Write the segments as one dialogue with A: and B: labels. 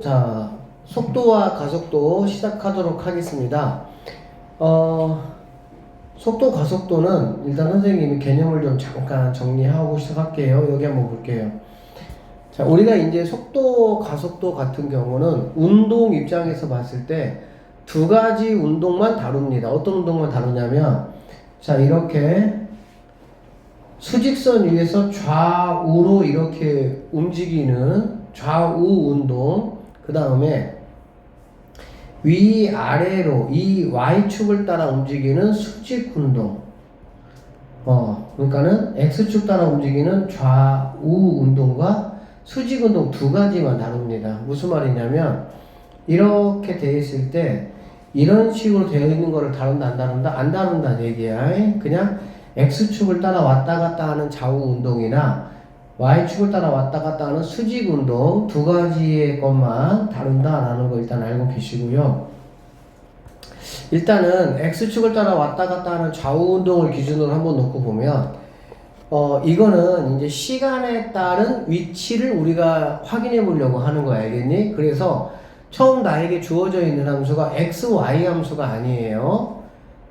A: 자, 속도와 가속도 시작하도록 하겠습니다. 속도, 가속도는 일단 선생님이 개념을 좀 잠깐 정리하고 시작할게요. 여기 한번 볼게요. 자, 우리가 이제 속도, 가속도 같은 경우는 운동 입장에서 봤을 때 두 가지 운동만 다룹니다. 어떤 운동만 다루냐면, 자, 이렇게 수직선 위에서 좌우로 이렇게 움직이는 좌우 운동, 그 다음에 위아래로 이 Y축을 따라 움직이는 수직 운동. 그러니까는 X축 따라 움직이는 좌우 운동과 수직 운동 두 가지만 다룹니다. 무슨 말이냐면, 이렇게 되어 있을 때, 이런 식으로 되어 있는 거를 다룬다, 안 다룬다? 안 다룬다는 얘기야. 그냥 X축을 따라 왔다 갔다 하는 좌우 운동이나 Y축을 따라 왔다 갔다 하는 수직 운동 두 가지의 것만 다룬다라는 거 일단 알고 계시고요. 일단은 X축을 따라 왔다 갔다 하는 좌우 운동을 기준으로 한번 놓고 보면, 이거는 이제 시간에 따른 위치를 우리가 확인해 보려고 하는 거야, 알겠니? 그래서 처음 나에게 주어져 있는 함수가 x, y 함수가 아니에요.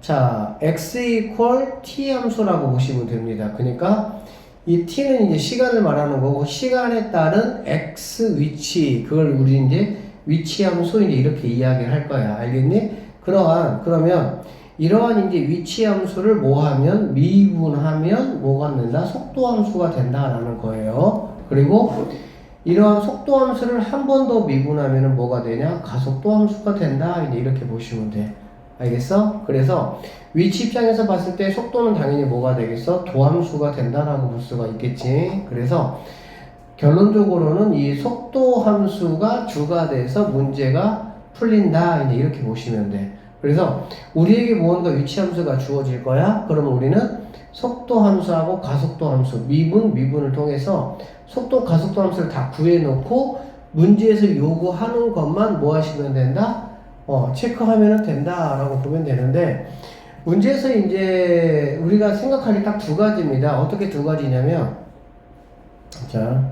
A: 자, x equal t 함수라고 보시면 됩니다. 그러니까 이 t는 이제 시간을 말하는 거고, 시간에 따른 x 위치, 그걸 우리 이제 위치 함수 이제 이렇게 이야기를 할 거야. 알겠니? 그러면 이러한 이제 위치 함수를 뭐 하면 미분하면 뭐가 된다? 속도 함수가 된다라는 거예요. 그리고 이러한 속도 함수를 한 번 더 미분하면 뭐가 되냐? 가속도 함수가 된다. 이제 이렇게 보시면 돼. 알겠어? 그래서 위치 입장에서 봤을 때 속도는 당연히 뭐가 되겠어? 도함수가 된다라고 볼 수가 있겠지. 그래서 결론적으로는 이 속도 함수가 주가 돼서 문제가 풀린다. 이제 이렇게 보시면 돼. 그래서 우리에게 무언가 위치 함수가 주어질 거야. 그러면 우리는 속도 함수하고 가속도 함수, 미분을 통해서 속도, 가속도 함수를 다 구해놓고 문제에서 요구하는 것만 뭐 하시면 된다? 체크하면 된다라고 보면 되는데, 문제에서 이제 우리가 생각할 게 딱 두 가지입니다. 어떻게 두 가지냐면, 자,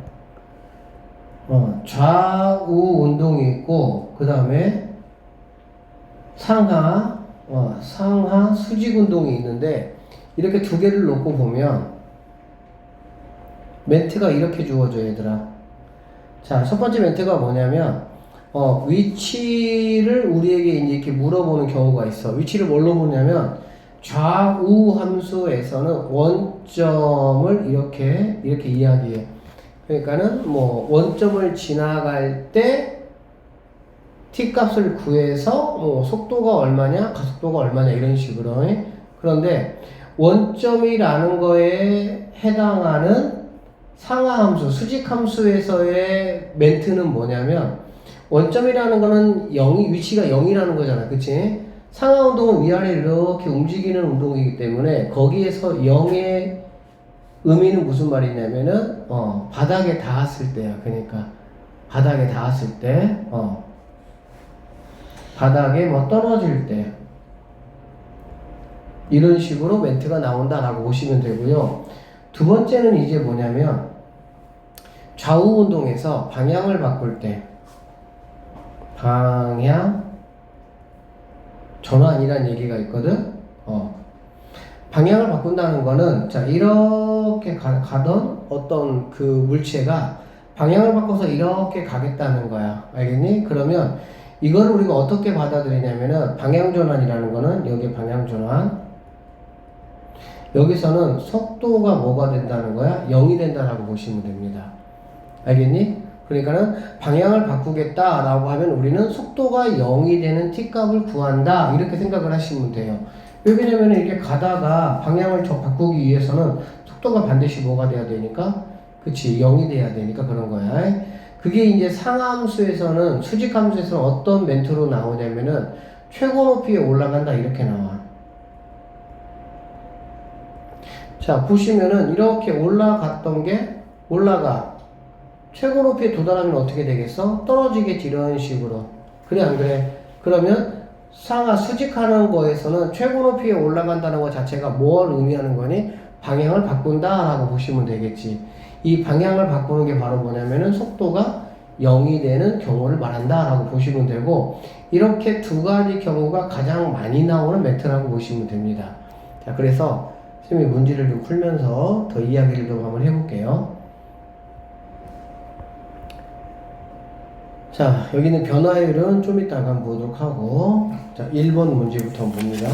A: 좌우 운동이 있고, 그 다음에 상하 수직 운동이 있는데, 이렇게 두 개를 놓고 보면, 멘트가 이렇게 주어져, 얘들아. 자, 첫 번째 멘트가 뭐냐면, 위치를 우리에게 이제 이렇게 물어보는 경우가 있어. 위치를 뭘로 보냐면, 좌우 함수에서는 원점을 이렇게 이야기해. 그러니까는 뭐, 원점을 지나갈 때, t 값을 구해서, 속도가 얼마냐, 가속도가 얼마냐, 이런 식으로. 그런데, 원점이라는 거에 해당하는 상하함수, 수직함수에서의 멘트는 뭐냐면, 원점이라는 거는 위치가 0이라는 거잖아. 그치? 상하운동은 위아래 이렇게 움직이는 운동이기 때문에, 거기에서 0의 의미는 무슨 말이냐면은, 바닥에 닿았을 때야. 그러니까, 바닥에 닿았을 때, 바닥에 뭐 떨어질 때, 이런 식으로 멘트가 나온다라고 보시면 되고요. 두 번째는 이제 뭐냐면, 좌우 운동에서 방향을 바꿀 때, 방향 전환이란 얘기가 있거든. 방향을 바꾼다는 거는, 자, 이렇게 가던 어떤 그 물체가 방향을 바꿔서 이렇게 가겠다는 거야. 알겠니? 그러면 이걸 우리가 어떻게 받아들이냐면은, 방향 전환이라는 거는, 여기 방향 전환, 여기서는 속도가 뭐가 된다는 거야? 0이 된다라고 보시면 됩니다. 알겠니? 그러니까는 방향을 바꾸겠다라고 하면 우리는 속도가 0이 되는 t값을 구한다, 이렇게 생각을 하시면 돼요. 왜냐면 이렇게 가다가 방향을 바꾸기 위해서는 속도가 반드시 뭐가 돼야 되니까, 그치, 0이 돼야 되니까 그런 거야. 그게 이제 상함수에서는, 수직함수에서는 어떤 멘트로 나오냐면은, 최고 높이에 올라간다, 이렇게 나와. 자, 보시면은 이렇게 올라갔던 게 올라가. 최고 높이에 도달하면 어떻게 되겠어? 떨어지겠지, 이런 식으로. 그래, 안 그래? 그러면 상하 수직하는 거에서는 최고 높이에 올라간다는 것 자체가 뭘 의미하는 거니? 방향을 바꾼다 라고 보시면 되겠지. 이 방향을 바꾸는 게 바로 뭐냐면은, 속도가 0이 되는 경우를 말한다 라고 보시면 되고, 이렇게 두 가지 경우가 가장 많이 나오는 멘트라고 보시면 됩니다. 자, 그래서 선생님이 문제를 좀 풀면서 더 이야기를 좀 한번 해볼게요. 자, 여기는 변화율은 좀 이따가 한번 보도록 하고, 자, 1번 문제부터 봅니다.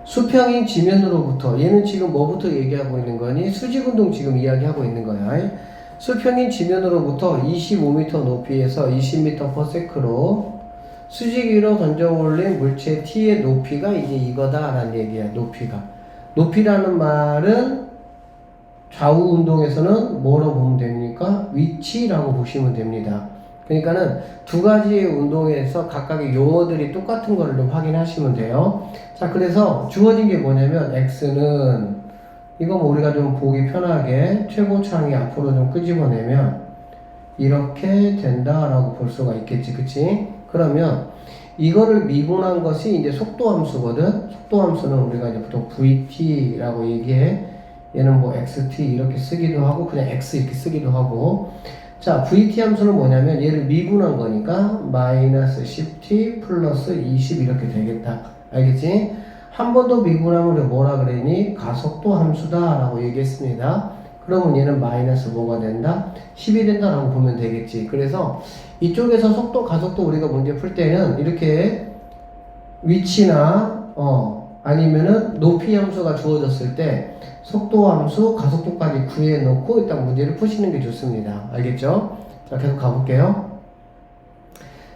A: 수평인 지면으로부터, 얘는 지금 뭐부터 얘기하고 있는 거니? 수직운동 지금 이야기하고 있는 거야. 수평인 지면으로부터 25m 높이에서 20m/s로 수직 위로 던져 올린 물체 T의 높이가 이제 이거다 라는 얘기야. 높이라는 말은 좌우 운동에서는 뭐로 보면 됩니까? 위치라고 보시면 됩니다. 그러니까는 두 가지의 운동에서 각각의 용어들이 똑같은 거를 좀 확인하시면 돼요. 자, 그래서 주어진 게 뭐냐면 x는 이거 뭐 우리가 좀 보기 편하게 최고창이 앞으로 좀 끄집어내면 이렇게 된다라고 볼 수가 있겠지, 그치? 그러면 이거를 미분한 것이 이제 속도 함수거든. 속도 함수는 우리가 이제 보통 vt라고 얘기해. 얘는 뭐 xt 이렇게 쓰기도 하고 그냥 x 이렇게 쓰기도 하고. 자, vt 함수는 뭐냐면 얘를 미분한 거니까 마이너스 10t 플러스 20 이렇게 되겠다. 알겠지? 한 번 더 미분하면 우리가 뭐라 그랬니? 가속도 함수다 라고 얘기했습니다. 그러면 얘는 마이너스 뭐가 된다? 10이 된다 라고 보면 되겠지. 그래서 이쪽에서 속도, 가속도 우리가 문제 풀 때는 이렇게 위치나 아니면은 높이 함수가 주어졌을 때 속도 함수, 가속도까지 구해 놓고 일단 문제를 푸시는 게 좋습니다. 알겠죠? 자, 계속 가볼게요.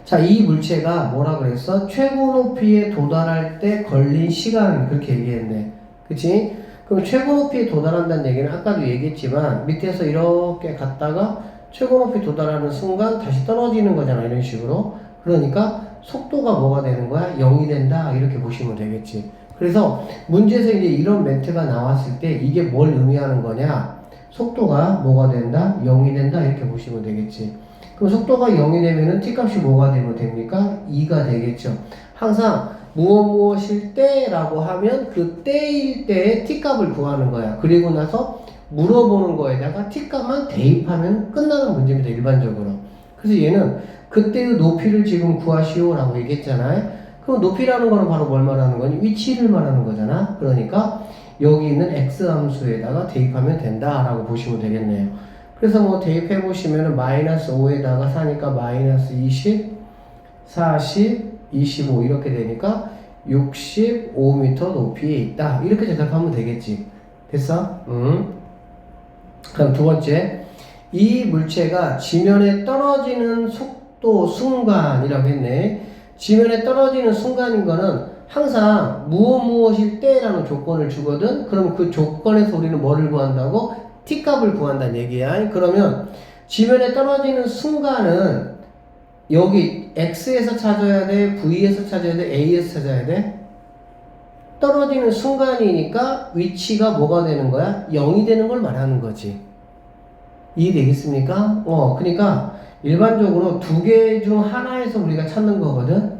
A: 자, 이 물체가 뭐라 그랬어? 최고 높이에 도달할 때 걸린 시간, 그렇게 얘기했네. 그치? 그럼 최고 높이에 도달한다는 얘기는 아까도 얘기했지만 밑에서 이렇게 갔다가 최고 높이 도달하는 순간 다시 떨어지는 거잖아, 이런 식으로. 그러니까 속도가 뭐가 되는 거야? 0이 된다, 이렇게 보시면 되겠지. 그래서 문제에서 이제 이런 멘트가 나왔을 때 이게 뭘 의미하는 거냐? 속도가 뭐가 된다? 0이 된다, 이렇게 보시면 되겠지. 그럼 속도가 0이 되면은 t값이 뭐가 되면 됩니까? 2가 되겠죠. 항상 무엇일 때라고 하면 그 때일 때의 t값을 구하는 거야. 그리고 나서 물어보는 거에다가 t값만 대입하면 끝나는 문제입니다, 일반적으로. 그래서 얘는 그때의 높이를 지금 구하시오 라고 얘기했잖아요. 그럼 높이라는 거는 바로 뭘 말하는 거니? 위치를 말하는 거잖아. 그러니까 여기 있는 x 함수에다가 대입하면 된다 라고 보시면 되겠네요. 그래서 뭐 대입해 보시면은 마이너스 5에다가 4니까 마이너스 20, 40, 25 이렇게 되니까 65m 높이에 있다. 이렇게 대답하면 되겠지. 됐어? 그럼 두 번째, 이 물체가 지면에 떨어지는 속도 순간이라고 했네. 지면에 떨어지는 순간인 거는 항상 무엇일 때라는 조건을 주거든. 그럼 그 조건에서 우리는 뭐를 구한다고? t값을 구한다는 얘기야. 그러면 지면에 떨어지는 순간은 여기 x에서 찾아야 돼? v에서 찾아야 돼? a에서 찾아야 돼? 떨어지는 순간이니까 위치가 뭐가 되는 거야? 0이 되는 걸 말하는 거지. 이해되겠습니까? 그러니까 일반적으로 두 개 중 하나에서 우리가 찾는 거거든.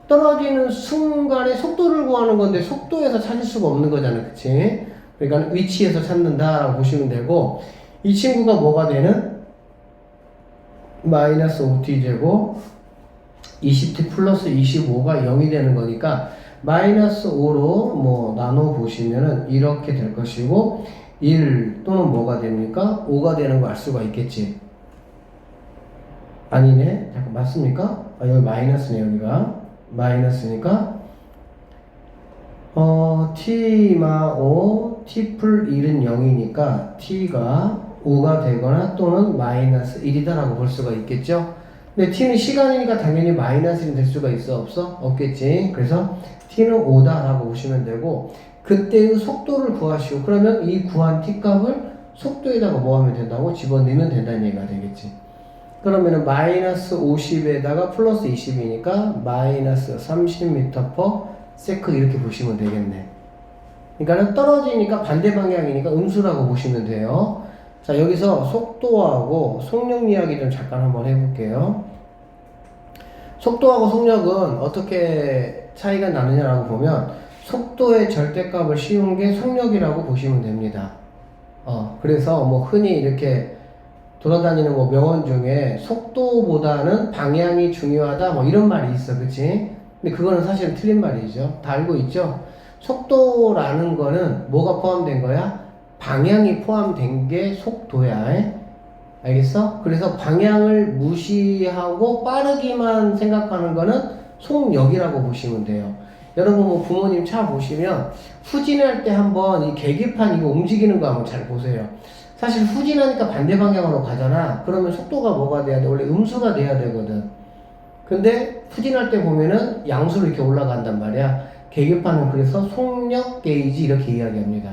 A: 떨어지는 순간에 속도를 구하는 건데 속도에서 찾을 수가 없는 거잖아, 그치? 그러니까 위치에서 찾는다라고 보시면 되고, 이 친구가 뭐가 되는? 마이너스 5t제곱 20t 플러스 25가 0이 되는 거니까 마이너스 5로 뭐 나눠 보시면은 이렇게 될 것이고 1 또는 뭐가 됩니까? 5가 되는 거 알 수가 있겠지. 아니네. 잠깐 맞습니까? 여기 마이너스네. 여기가 마이너스니까 t마 5 t 풀 1은 0이니까 t가 5가 되거나 또는 마이너스 1이다 라고 볼 수가 있겠죠. 근데 t는 시간이니까 당연히 마이너스 1이 될 수가 있어? 없어? 없겠지. 그래서 t는 5다 라고 보시면 되고, 그때의 속도를 구하시오. 그러면 이 구한 t 값을 속도에다가 뭐 하면 된다고? 집어넣으면 된다는 얘기가 되겠지. 그러면은 마이너스 50에다가 플러스 20이니까 마이너스 30m/s 이렇게 보시면 되겠네. 그러니까 떨어지니까 반대 방향이니까 음수라고 보시면 돼요. 자, 여기서 속도하고 속력 이야기 좀 잠깐 한번 해볼게요. 속도하고 속력은 어떻게 차이가 나느냐라고 보면 속도의 절대값을 씌운 게 속력이라고 보시면 됩니다. 그래서 뭐 흔히 이렇게 돌아다니는 뭐 명언 중에 속도보다는 방향이 중요하다 뭐 이런 말이 있어. 그치? 근데 그거는 사실은 틀린 말이죠. 다 알고 있죠? 속도라는 거는 뭐가 포함된 거야? 방향이 포함된 게 속도야. 알겠어? 그래서 방향을 무시하고 빠르기만 생각하는 거는 속력이라고 보시면 돼요. 여러분 뭐 부모님 차 보시면 후진할 때 한번 이 계기판 이거 움직이는 거 한번 잘 보세요. 사실 후진하니까 반대 방향으로 가잖아. 그러면 속도가 뭐가 돼야 돼? 원래 음수가 돼야 되거든. 근데 후진할 때 보면은 양수로 이렇게 올라간단 말이야. 계기판은 그래서 속력 게이지 이렇게 이야기합니다.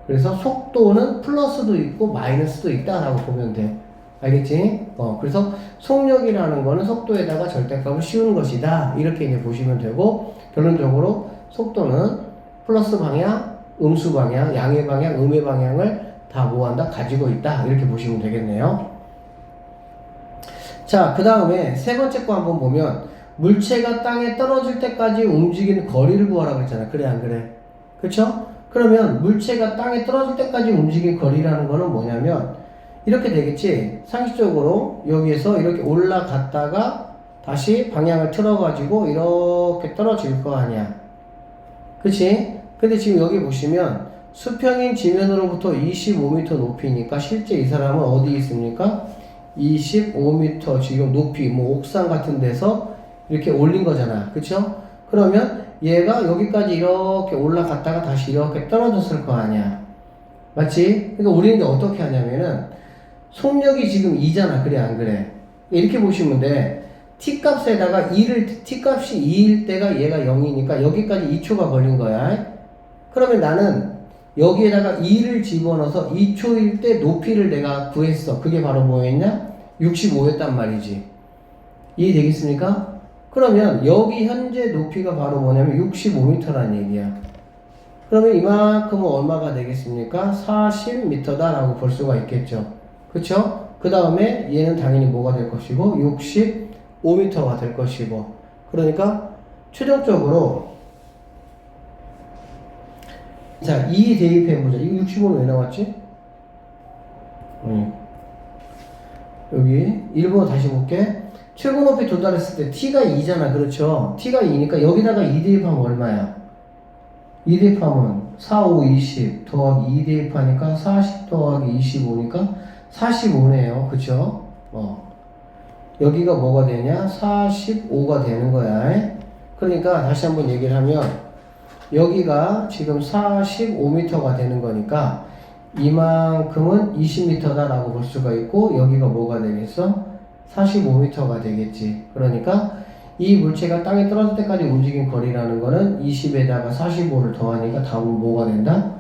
A: 그래서 속도는 플러스도 있고 마이너스도 있다라고 보면 돼. 알겠지? 그래서 속력이라는 거는 속도에다가 절대값을 씌우는 것이다. 이렇게 이제 보시면 되고, 결론적으로 속도는 플러스 방향, 음수 방향, 양의 방향, 음의 방향을 다 뭐한다? 가지고 있다. 이렇게 보시면 되겠네요. 자, 그 다음에 세 번째 거 한번 보면, 물체가 땅에 떨어질 때까지 움직이는 거리를 구하라고 했잖아. 그래, 안 그래? 그쵸? 그러면 물체가 땅에 떨어질 때까지 움직인 거리라는 거는 뭐냐면 이렇게 되겠지. 상식적으로 여기에서 이렇게 올라갔다가 다시 방향을 틀어가지고 이렇게 떨어질 거 아니야. 그치? 근데 지금 여기 보시면 수평인 지면으로부터 25m 높이니까 실제 이 사람은 어디 있습니까? 25m 지금 높이 뭐 옥상 같은 데서 이렇게 올린 거잖아. 그쵸? 그러면 얘가 여기까지 이렇게 올라갔다가 다시 이렇게 떨어졌을 거 아니야. 맞지? 그러니까 우리는 이제 어떻게 하냐면은 속력이 지금 2잖아. 그래, 안 그래? 이렇게 보시면 돼. t값에다가 t값이 2일 때가 얘가 0이니까 여기까지 2초가 걸린 거야. 그러면 나는 여기에다가 2를 집어넣어서 2초일 때 높이를 내가 구했어. 그게 바로 뭐였냐? 65였단 말이지. 이해되겠습니까? 그러면 여기 현재 높이가 바로 뭐냐면 65m라는 얘기야. 그러면 이만큼은 얼마가 되겠습니까? 40m다 라고 볼 수가 있겠죠. 그쵸? 그 다음에 얘는 당연히 뭐가 될 것이고 65m가 될 것이고, 그러니까 최종적으로 자, 2 대입해보자. 이거 65는 왜 나왔지? 여기 1번 다시 볼게. 최고 높이 도달했을 때 t가 2잖아. 그렇죠? t가 2니까 여기다가 2 대입하면 얼마야? 2 대입하면 4, 5, 20 더하기 2 대입하니까 40 더하기 25니까 45네요. 그쵸? 여기가 뭐가 되냐? 45가 되는 거야. 그러니까 다시 한번 얘기를 하면 여기가 지금 45m가 되는 거니까 이만큼은 20m다 라고 볼 수가 있고, 여기가 뭐가 되겠어? 45m가 되겠지. 그러니까 이 물체가 땅에 떨어질 때까지 움직인 거리라는 거는 20에다가 45를 더하니까 답은 뭐가 된다?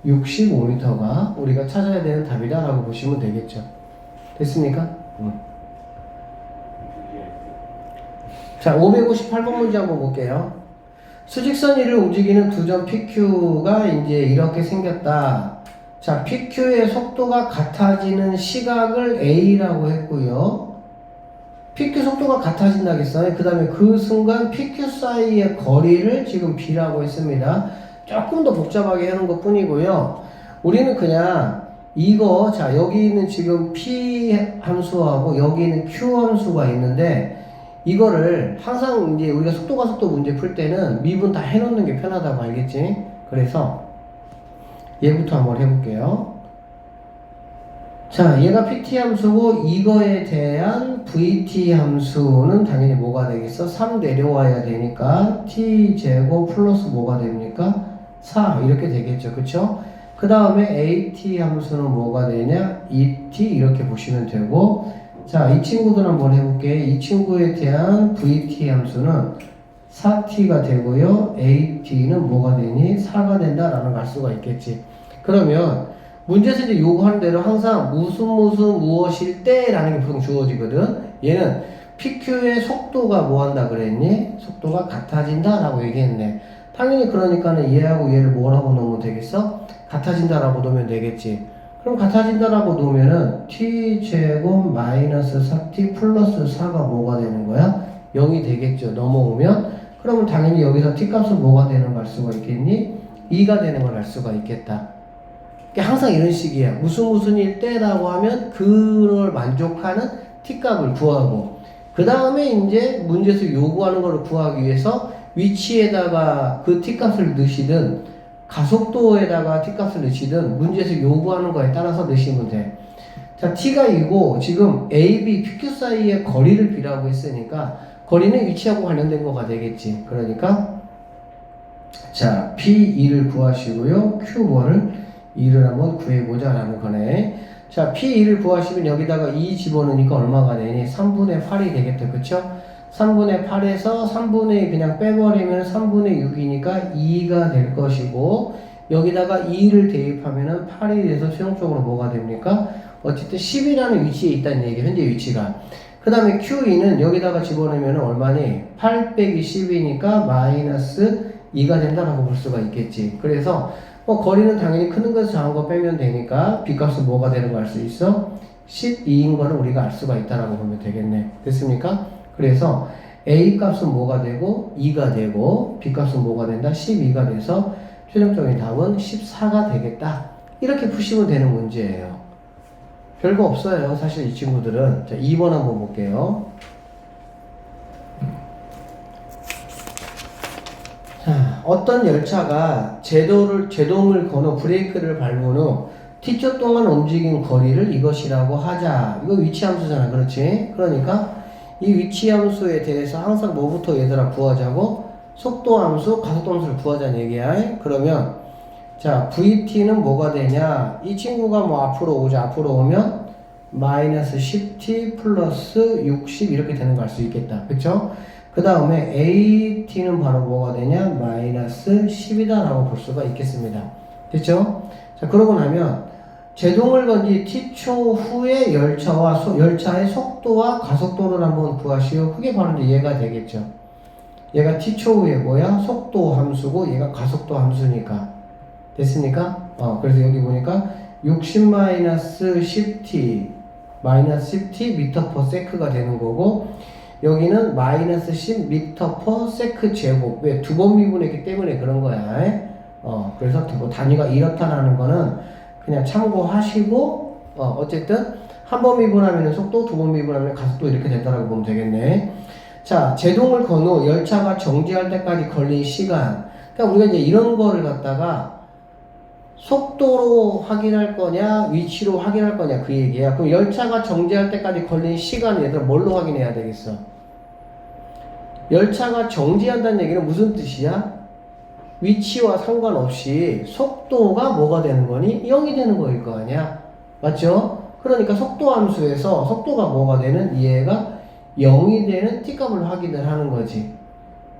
A: 65m가 우리가 찾아야 되는 답이다 라고 보시면 되겠죠. 됐습니까? 자, 558번 문제 한번 볼게요. 수직선 위를 움직이는 두 점 PQ가 이제 이렇게 생겼다. 자, PQ의 속도가 같아지는 시각을 A라고 했고요. PQ 속도가 같아진다겠어요. 그 다음에 그 순간 PQ 사이의 거리를 지금 B라고 했습니다. 조금 더 복잡하게 하는 것 뿐이고요. 우리는 그냥 이거, 자, 여기 있는 지금 P 함수하고 여기 있는 Q 함수가 있는데, 이거를 항상 이제 우리가 속도 문제 풀 때는 미분 다 해놓는 게 편하다고 알겠지? 그래서 얘부터 한번 해볼게요. 자, 얘가 PT 함수고 이거에 대한 VT 함수는 당연히 뭐가 되겠어? 3 내려와야 되니까 T제곱 플러스 뭐가 됩니까? 4 이렇게 되겠죠. 그쵸? 그 다음에 AT 함수는 뭐가 되냐? 2T 이렇게 보시면 되고, 자, 이 친구들 한번 해볼게. 이 친구에 대한 VT 함수는 4T가 되고요. AT는 뭐가 되니? 4가 된다라는 걸 알 수가 있겠지. 그러면 문제에서 이제 요구하는 대로 항상 무엇일 때라는 게 보통 주어지거든. 얘는 PQ의 속도가 뭐 한다 그랬니? 속도가 같아진다 라고 얘기했네. 당연히 그러니까는 얘하고 얘를 뭐라고 놓으면 되겠어? 같아진다 라고 놓으면 되겠지. 그럼 같아진다라고 놓으면은 t제곱 마이너스 4t 플러스 4가 뭐가 되는 거야? 0이 되겠죠. 넘어오면. 그러면 당연히 여기서 t값은 뭐가 되는 걸 알 수가 있겠니? 2가 되는 걸 알 수가 있겠다. 항상 이런 식이야. 무슨 일 때라고 하면 그걸 만족하는 t값을 구하고 그 다음에 이제 문제에서 요구하는 걸 구하기 위해서 위치에다가 그 t값을 넣으시든 가속도에다가 t값을 넣으시든 문제에서 요구하는 거에 따라서 넣으시면 돼. 자, t가 이고 지금 a, b, pq 사이의 거리를 b라고 했으니까 거리는 위치하고 관련된 거가 되겠지. 그러니까 자, p2를 구하시고요. q1을 2를 한번 구해보자 라는 거네. 자, P2를 구하시면 여기다가 2 집어넣으니까 얼마가 되니? 3분의 8이 되겠다. 그쵸? 3분의 8에서 3분의 2 그냥 빼버리면 3분의 6이니까 2가 될 것이고 여기다가 2를 대입하면 8이 돼서 최종적으로 뭐가 됩니까? 어쨌든 10이라는 위치에 있다는 얘기예요. 현재 위치가. 그 다음에 Q2는 여기다가 집어넣으면 얼마니? 8 빼기 10이니까 마이너스 2가 된다라고 볼 수가 있겠지. 그래서 거리는 당연히 큰 것에서 작은 거 빼면 되니까 B값은 뭐가 되는 거 알 수 있어? 12인 거를 우리가 알 수가 있다라고 보면 되겠네. 됐습니까? 그래서 A값은 뭐가 되고 2가 되고 B값은 뭐가 된다? 12가 돼서 최종적인 답은 14가 되겠다. 이렇게 푸시면 되는 문제예요. 별거 없어요. 사실 이 친구들은. 자, 2번 한번 볼게요. 자, 어떤 열차가 제동을 건너 브레이크를 밟은 후 t초 동안 움직인 거리를 이것이라고 하자. 이거 위치함수잖아. 그렇지? 그러니까 이 위치함수에 대해서 항상 뭐부터 얘들아 구하자고? 속도함수, 가속도함수를 구하자는 얘기야. 그러면 자, vt는 뭐가 되냐? 이 친구가 뭐 앞으로 오자. 앞으로 오면 마이너스 10t 플러스 60 이렇게 되는 거 알 수 있겠다. 그쵸? 그 다음에 AT는 바로 뭐가 되냐? 마이너스 10이다 라고 볼 수가 있겠습니다. 됐죠? 자, 그러고 나면 제동을 건지 t초 후에 열차의 속도와 가속도를 한번 구하시오. 그게 바로 이제 얘가 되겠죠. 얘가 t초 후에 뭐야? 속도 함수고 얘가 가속도 함수니까. 됐습니까? 그래서 여기 보니까 60 마이너스 10t 마이너스 10t 미터 퍼 세크가 되는 거고 여기는 마이너스 10 미터 퍼 세크 제곱. 왜? 두 번 미분했기 때문에 그런 거야. 그래서 뭐 단위가 이렇다라는 거는 그냥 참고하시고, 어쨌든 한 번 미분하면 속도, 두 번 미분하면 가속도 이렇게 된다라고 보면 되겠네. 자, 제동을 건 후 열차가 정지할 때까지 걸린 시간. 그러니까 우리가 이제 이런 거를 갖다가 속도로 확인할 거냐, 위치로 확인할 거냐, 그 얘기야. 그럼 열차가 정지할 때까지 걸린 시간을 얘들아 뭘로 확인해야 되겠어? 열차가 정지한다는 얘기는 무슨 뜻이야? 위치와 상관없이 속도가 뭐가 되는 거니? 0이 되는 거일 거 아니야? 맞죠? 그러니까 속도 함수에서 속도가 뭐가 되는? 얘가 0이 되는 t값을 확인을 하는 거지.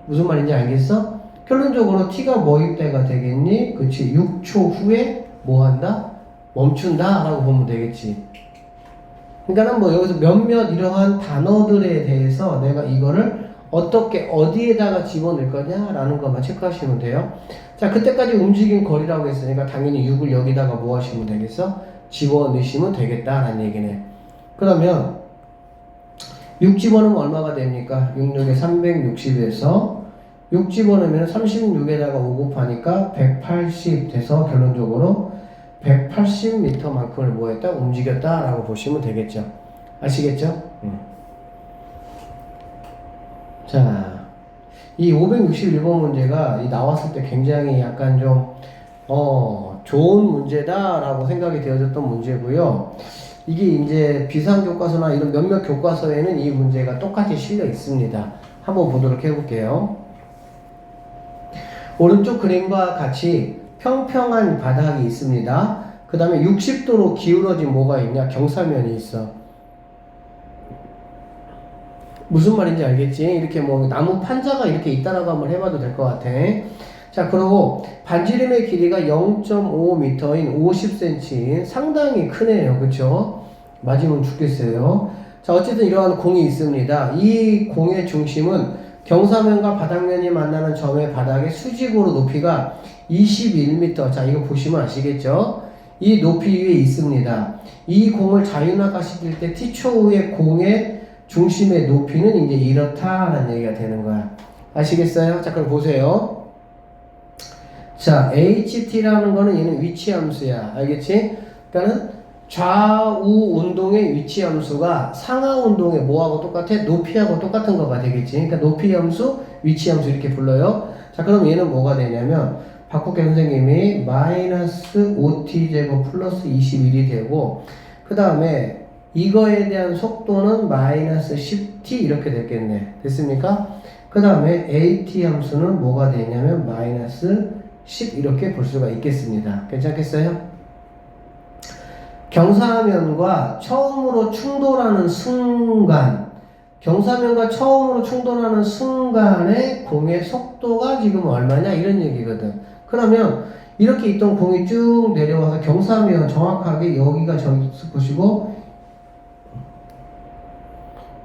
A: 무슨 말인지 알겠어? 결론적으로 t가 뭐일 때가 되겠니? 그치? 6초 후에 뭐 한다? 멈춘다 라고 보면 되겠지. 그러니까는 뭐 여기서 몇몇 이러한 단어들에 대해서 내가 이거를 어떻게 어디에다가 집어넣을 거냐 라는 것만 체크하시면 돼요. 자, 그때까지 움직인 거리라고 했으니까 당연히 6을 여기다가 뭐 하시면 되겠어? 집어넣으시면 되겠다 라는 얘기네. 그러면 6 집어넣으면 얼마가 됩니까? 6, 6에 360에서 6 집어넣으면 36에다가 5 곱하니까 180 돼서 결론적으로 180m만큼을 뭐 했다? 움직였다 라고 보시면 되겠죠. 아시겠죠? 자, 이 561번 문제가 나왔을 때 굉장히 약간 좀 좋은 문제다 라고 생각이 되어졌던 문제고요. 이게 이제 비상교과서나 이런 몇몇 교과서에는 이 문제가 똑같이 실려 있습니다. 한번 보도록 해볼게요. 오른쪽 그림과 같이 평평한 바닥이 있습니다. 그 다음에 60도로 기울어진 뭐가 있냐? 경사면이 있어. 무슨 말인지 알겠지? 이렇게 뭐 나무 판자가 이렇게 있다라고 한번 해봐도 될 것 같아. 자, 그리고 반지름의 길이가 0.5m인 50cm 상당히 크네요. 그쵸? 맞으면 죽겠어요. 자, 어쨌든 이러한 공이 있습니다. 이 공의 중심은 경사면과 바닥면이 만나는 점의 바닥의 수직으로 높이가 21m. 자, 이거 보시면 아시겠죠? 이 높이 위에 있습니다. 이 공을 자유낙하시킬 때 t초 후의 공의 중심의 높이는 이제 이렇다라는 얘기가 되는 거야. 아시겠어요? 자, 그럼 보세요. 자, HT라는 거는 얘는 위치 함수야. 알겠지? 그러니까는 좌우 운동의 위치 함수가 상하 운동의 뭐하고 똑같아? 높이하고 똑같은 거가 되겠지. 그러니까 높이 함수, 위치 함수 이렇게 불러요. 자, 그럼 얘는 뭐가 되냐면 바꿀게 선생님이 마이너스 5t제곱 플러스 21이 되고 그 다음에 이거에 대한 속도는 마이너스 10t 이렇게 됐겠네. 됐습니까? 그 다음에 AT 함수는 뭐가 되냐면 마이너스 10 이렇게 볼 수가 있겠습니다. 괜찮겠어요? 경사면과 처음으로 충돌하는 순간, 경사면과 처음으로 충돌하는 순간에 공의 속도가 지금 얼마냐 이런 얘기거든. 그러면 이렇게 있던 공이 쭉 내려와서 경사면 정확하게 여기가 저기 보시고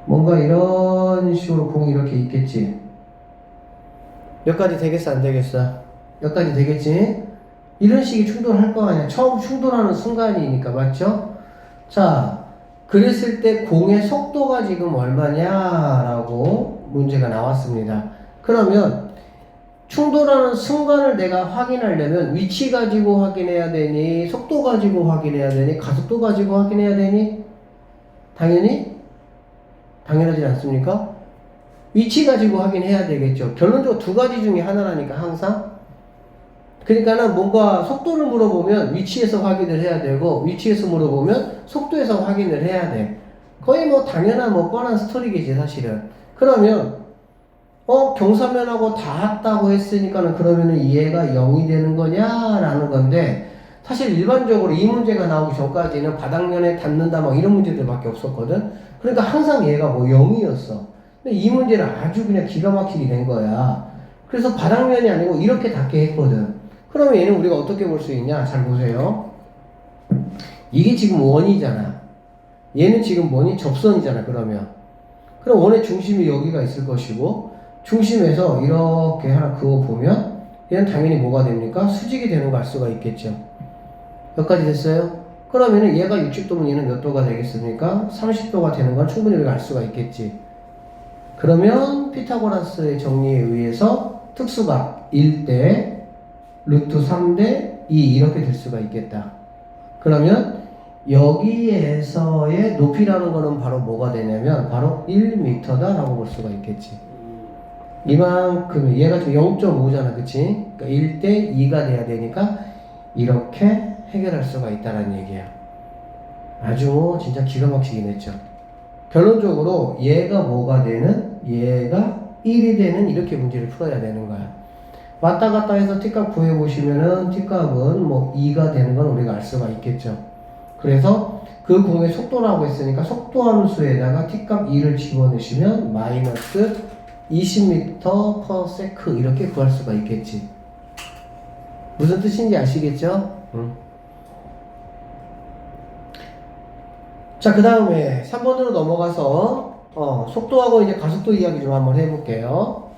A: 뭔가 이런 식으로 공이 이렇게 있겠지. 여기까지 되겠어 안 되겠어? 여기까지 되겠지? 이런 식의 충돌할 거 아니야. 처음 충돌하는 순간이니까 맞죠? 자, 그랬을 때 공의 속도가 지금 얼마냐라고 문제가 나왔습니다. 그러면 충돌하는 순간을 내가 확인하려면 위치 가지고 확인해야 되니 속도 가지고 확인해야 되니 가속도 가지고 확인해야 되니 당연하지 않습니까? 위치 가지고 확인해야 되겠죠. 결론적으로 두 가지 중에 하나라니까 항상. 그러니까는 뭔가 속도를 물어보면 위치에서 확인을 해야 되고 위치에서 물어보면 속도에서 확인을 해야 돼. 거의 뭐 당연한 뭐 뻔한 스토리겠지 사실은. 그러면 경사면하고 닿았다고 했으니까는 그러면은 얘가 0이 되는 거냐라는 건데 사실 일반적으로 이 문제가 나오기 전까지는 바닥면에 닿는다 막 이런 문제들밖에 없었거든. 그러니까 항상 얘가 뭐 0이었어. 근데 이 문제는 아주 그냥 기가 막히게 된 거야. 그래서 바닥면이 아니고 이렇게 닿게 했거든. 그러면 얘는 우리가 어떻게 볼 수 있냐? 잘 보세요. 이게 지금 원이잖아. 얘는 지금 뭐니? 접선이잖아. 그러면 원의 중심이 여기가 있을 것이고 중심에서 이렇게 하나 그어보면 얘는 당연히 뭐가 됩니까? 수직이 되는 거 알 수가 있겠죠. 여기까지 됐어요? 그러면은 얘가 60도면 얘는 몇 도가 되겠습니까? 30도가 되는 건 충분히 우리가 알 수가 있겠지. 그러면 피타고라스의 정리에 의해서 특수가 1대 루트 3대 2 이렇게 될 수가 있겠다. 그러면 여기에서의 높이라는 거는 바로 뭐가 되냐면 바로 1m다 라고 볼 수가 있겠지. 이만큼 얘가 지금 0.5잖아 그치? 그러니까 1대 2가 돼야 되니까 이렇게 해결할 수가 있다는 얘기야. 아주 뭐 진짜 기가 막히긴 했죠. 결론적으로 얘가 뭐가 되는? 얘가 1이 되는 이렇게 문제를 풀어야 되는 거야. 왔다 갔다 해서 t값 구해보시면은 t값은 뭐 2가 되는 건 우리가 알 수가 있겠죠. 그래서 그 공의 속도라고 했으니까 속도 함수에다가 t값 2를 집어넣으시면 마이너스 20m/s 이렇게 구할 수가 있겠지. 무슨 뜻인지 아시겠죠? 자, 그 다음에 3번으로 넘어가서 속도하고 이제 가속도 이야기 좀 한번 해볼게요.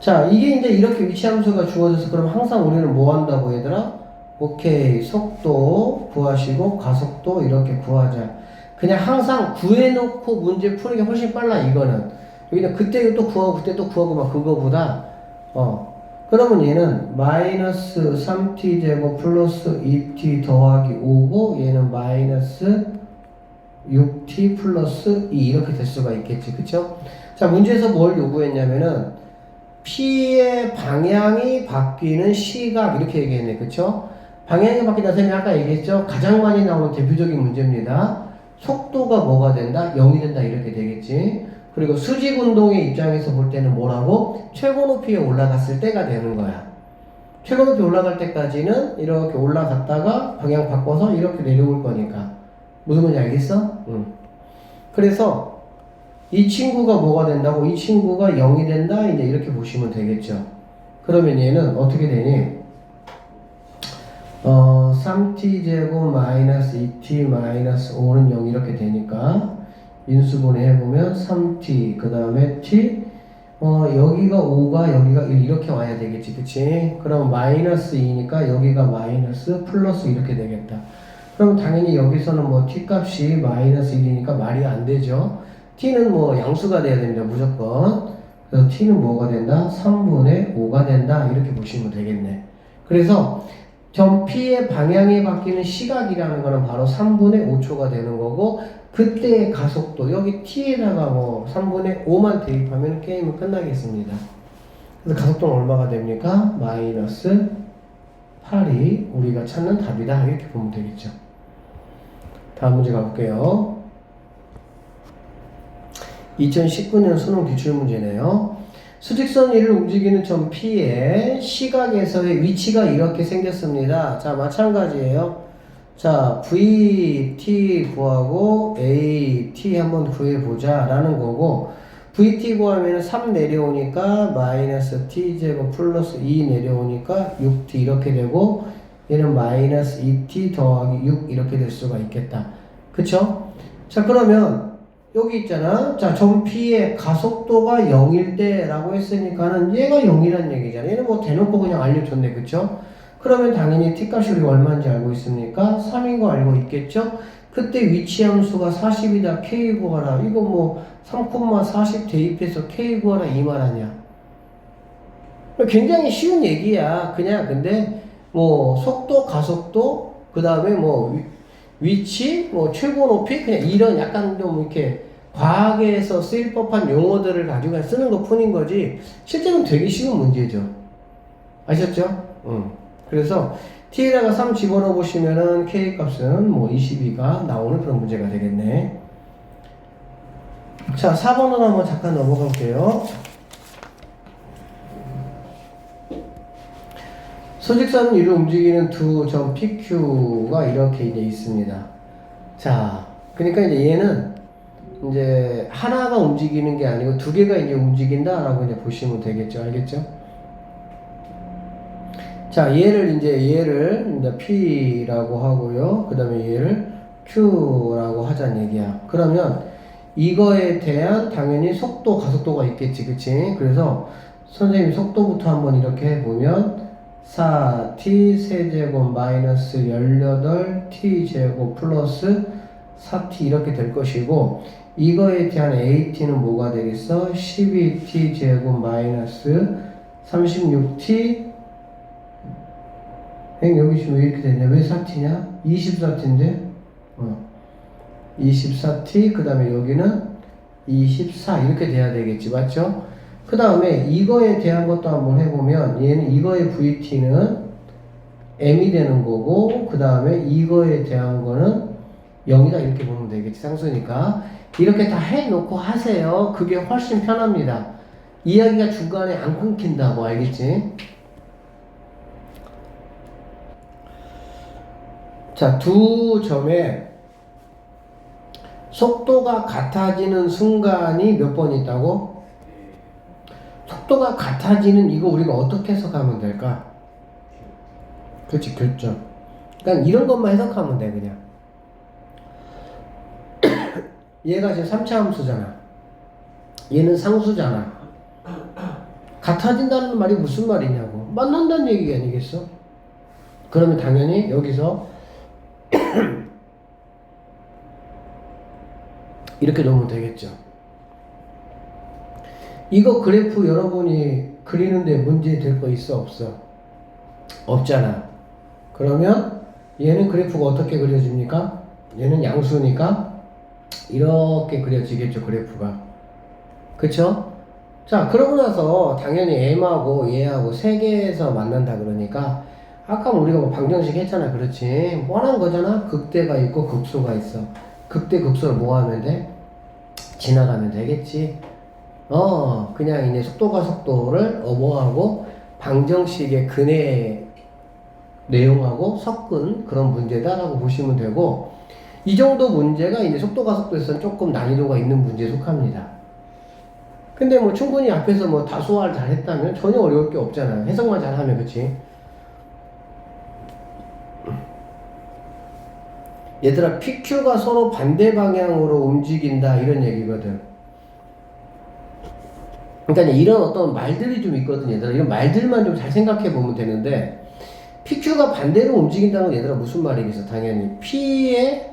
A: 자, 이게 이제 이렇게 위치 함수가 주어져서 그럼 항상 우리는 뭐 한다고 얘들아? 오케이, 속도 구하시고 가속도 이렇게 구하자. 그냥 항상 구해놓고 문제 푸는 게 훨씬 빨라 이거는. 여기는 그때 또 구하고 그때 또 구하고 막 그거보다 그러면 얘는 마이너스 3t제곱 플러스 2t 더하기 5고 얘는 마이너스 6t 플러스 2 이렇게 될 수가 있겠지. 그쵸? 자, 문제에서 뭘 요구했냐면은 P의 방향이 바뀌는 시각 이렇게 얘기했네. 그쵸? 방향이 바뀐다 쌤이 아까 얘기했죠? 가장 많이 나오는 대표적인 문제입니다. 속도가 뭐가 된다? 0이 된다 이렇게 되겠지. 그리고 수직 운동의 입장에서 볼 때는 뭐라고? 최고 높이에 올라갔을 때가 되는 거야. 최고 높이 올라갈 때까지는 이렇게 올라갔다가 방향 바꿔서 이렇게 내려올 거니까. 무슨 말인지 알겠어? 응. 그래서 이 친구가 뭐가 된다고? 이 친구가 0이 된다? 이제 이렇게 보시면 되겠죠. 그러면 얘는 어떻게 되니? 3t제곱 마이너스 2t 마이너스 5는 0 이렇게 되니까 인수분해 해보면 3t 그 다음에 t 여기가 5가 여기가 1 이렇게 와야 되겠지. 그치? 그럼 마이너스 2니까 여기가 마이너스 플러스 이렇게 되겠다. 그럼 당연히 여기서는 뭐 t 값이 마이너스 1이니까 말이 안 되죠. t는 뭐 양수가 돼야 됩니다. 무조건. 그래서 t는 뭐가 된다? 3분의 5가 된다. 이렇게 보시면 되겠네. 그래서 점 P의 방향이 바뀌는 시각이라는 거는 바로 3분의 5초가 되는 거고, 그때의 가속도, 여기 t에다가 뭐 3분의 5만 대입하면 게임은 끝나겠습니다. 그래서 가속도는 얼마가 됩니까? 마이너스 8이 우리가 찾는 답이다. 이렇게 보면 되겠죠. 다음 문제 가볼게요. 2019년 수능 기출문제네요. 수직선 위를 움직이는 점 P의 시각에서의 위치가 이렇게 생겼습니다. 자, 마찬가지예요. 자, VT 구하고 AT 한번 구해보자 라는 거고, VT 구하면 3 내려오니까 마이너스 T제곱 플러스 2 내려오니까 6T 이렇게 되고, 얘는 마이너스 2T 더하기 6 이렇게 될 수가 있겠다. 그쵸? 자, 그러면 여기 있잖아. 자, 점 P의 가속도가 0일 때라고 했으니까는 얘가 0이란 얘기잖아. 얘는 뭐 대놓고 그냥 알려줬네. 그쵸? 그러면 당연히 T값이 우리가 얼마인지 알고 있습니까? 3인 거 알고 있겠죠? 그때 위치 함수가 40이다. K 구하라. 이거 뭐 3,40 대입해서 K 구하라 이 말 아니야. 굉장히 쉬운 얘기야. 그냥 근데 뭐 속도, 가속도, 그 다음에 뭐 위치, 뭐 최고 높이, 그냥 이런 약간 좀 이렇게 과학에서 쓰일 법한 용어들을 가지고 쓰는 것 뿐인 거지, 실제로는 되게 쉬운 문제죠. 아셨죠? 그래서 t에다가 3 집어넣어 보시면은 k 값은 뭐 22가 나오는 그런 문제가 되겠네. 자, 4번으로 한번 잠깐 넘어갈게요. 수직선 위로 움직이는 두 점 PQ가 이렇게 이제 있습니다. 자, 그러니까 이제 얘는 이제 하나가 움직이는 게 아니고 두 개가 이제 움직인다라고 이제 보시면 되겠죠. 알겠죠? 자, 얘를 이제 P라고 하고요. 그 다음에 얘를 Q라고 하자는 얘기야. 그러면 이거에 대한 당연히 속도, 가속도가 있겠지. 그치? 그래서 선생님 속도부터 한번 이렇게 해보면 4t 세제곱 마이너스 18t제곱 플러스 4t 이렇게 될 것이고, 이거에 대한 at는 뭐가 되겠어? 12t제곱 마이너스 36t. 여기 지금 왜 이렇게 됐냐? 왜 4t냐? 24t인데 24t, 그 다음에 여기는 24 이렇게 돼야 되겠지. 맞죠? 그 다음에 이거에 대한 것도 한번 해보면, 얘는 이거의 VT는 M이 되는 거고, 그 다음에 이거에 대한 거는 0이다 이렇게 보면 되겠지. 상수니까 이렇게 다 해놓고 하세요. 그게 훨씬 편합니다. 이야기가 중간에 안 끊긴다고. 알겠지? 자, 두 점에 속도가 같아지는 순간이 몇 번 있다고? 속도가 같아지는 이거 우리가 어떻게 해석하면 될까? 그렇지, 결정. 그러니까 이런 것만 해석하면 돼. 그냥 얘가 지금 3차 함수잖아. 얘는 상수잖아. 같아진다는 말이 무슨 말이냐고. 만난다는 얘기 아니겠어? 그러면 당연히 여기서 이렇게 놓으면 되겠죠. 이거 그래프 여러분이 그리는데 문제 될 거 있어? 없어? 없잖아. 그러면 얘는 그래프가 어떻게 그려집니까? 얘는 양수니까 이렇게 그려지겠죠, 그래프가. 그쵸? 자, 그러고 나서 당연히 M하고 얘하고 세 개에서 만난다 그러니까, 아까 우리가 뭐 방정식 했잖아. 그렇지? 뻔한 거잖아. 극대가 있고 극소가 있어. 극대 극소를 뭐 하면 돼? 지나가면 되겠지. 그냥 이제 속도가 속도를 뭐하고 방정식의 근해 내용하고 섞은 그런 문제다라고 보시면 되고, 이 정도 문제가 이제 속도가 속도에서는 조금 난이도가 있는 문제에 속합니다. 근데 뭐 충분히 앞에서 뭐 다소화를 잘 했다면 전혀 어려울 게 없잖아. 해석만 잘하면. 그치? 얘들아, PQ가 서로 반대 방향으로 움직인다 이런 얘기거든. 그러니까 이런 어떤 말들이 좀 있거든. 얘들아, 이런 말들만 좀 잘 생각해 보면 되는데, PQ가 반대로 움직인다는 건 얘들아 무슨 말이겠어? 당연히 P의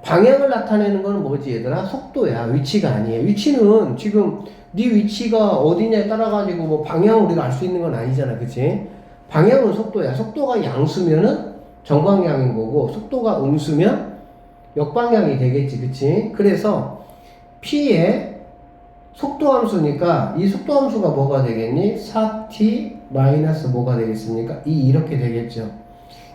A: 방향을 나타내는 건 뭐지 얘들아? 속도야. 위치가 아니에요. 위치는 지금 네 위치가 어디냐에 따라 가지고 뭐 방향을 우리가 알 수 있는 건 아니잖아, 그치? 방향은 속도야. 속도가 양수면은 정방향인 거고, 속도가 음수면 역방향이 되겠지, 그치? 그래서 P의 속도함수니까 이 속도함수가 뭐가 되겠니? 4t 마이너스 뭐가 되겠습니까? 이렇게 되겠죠.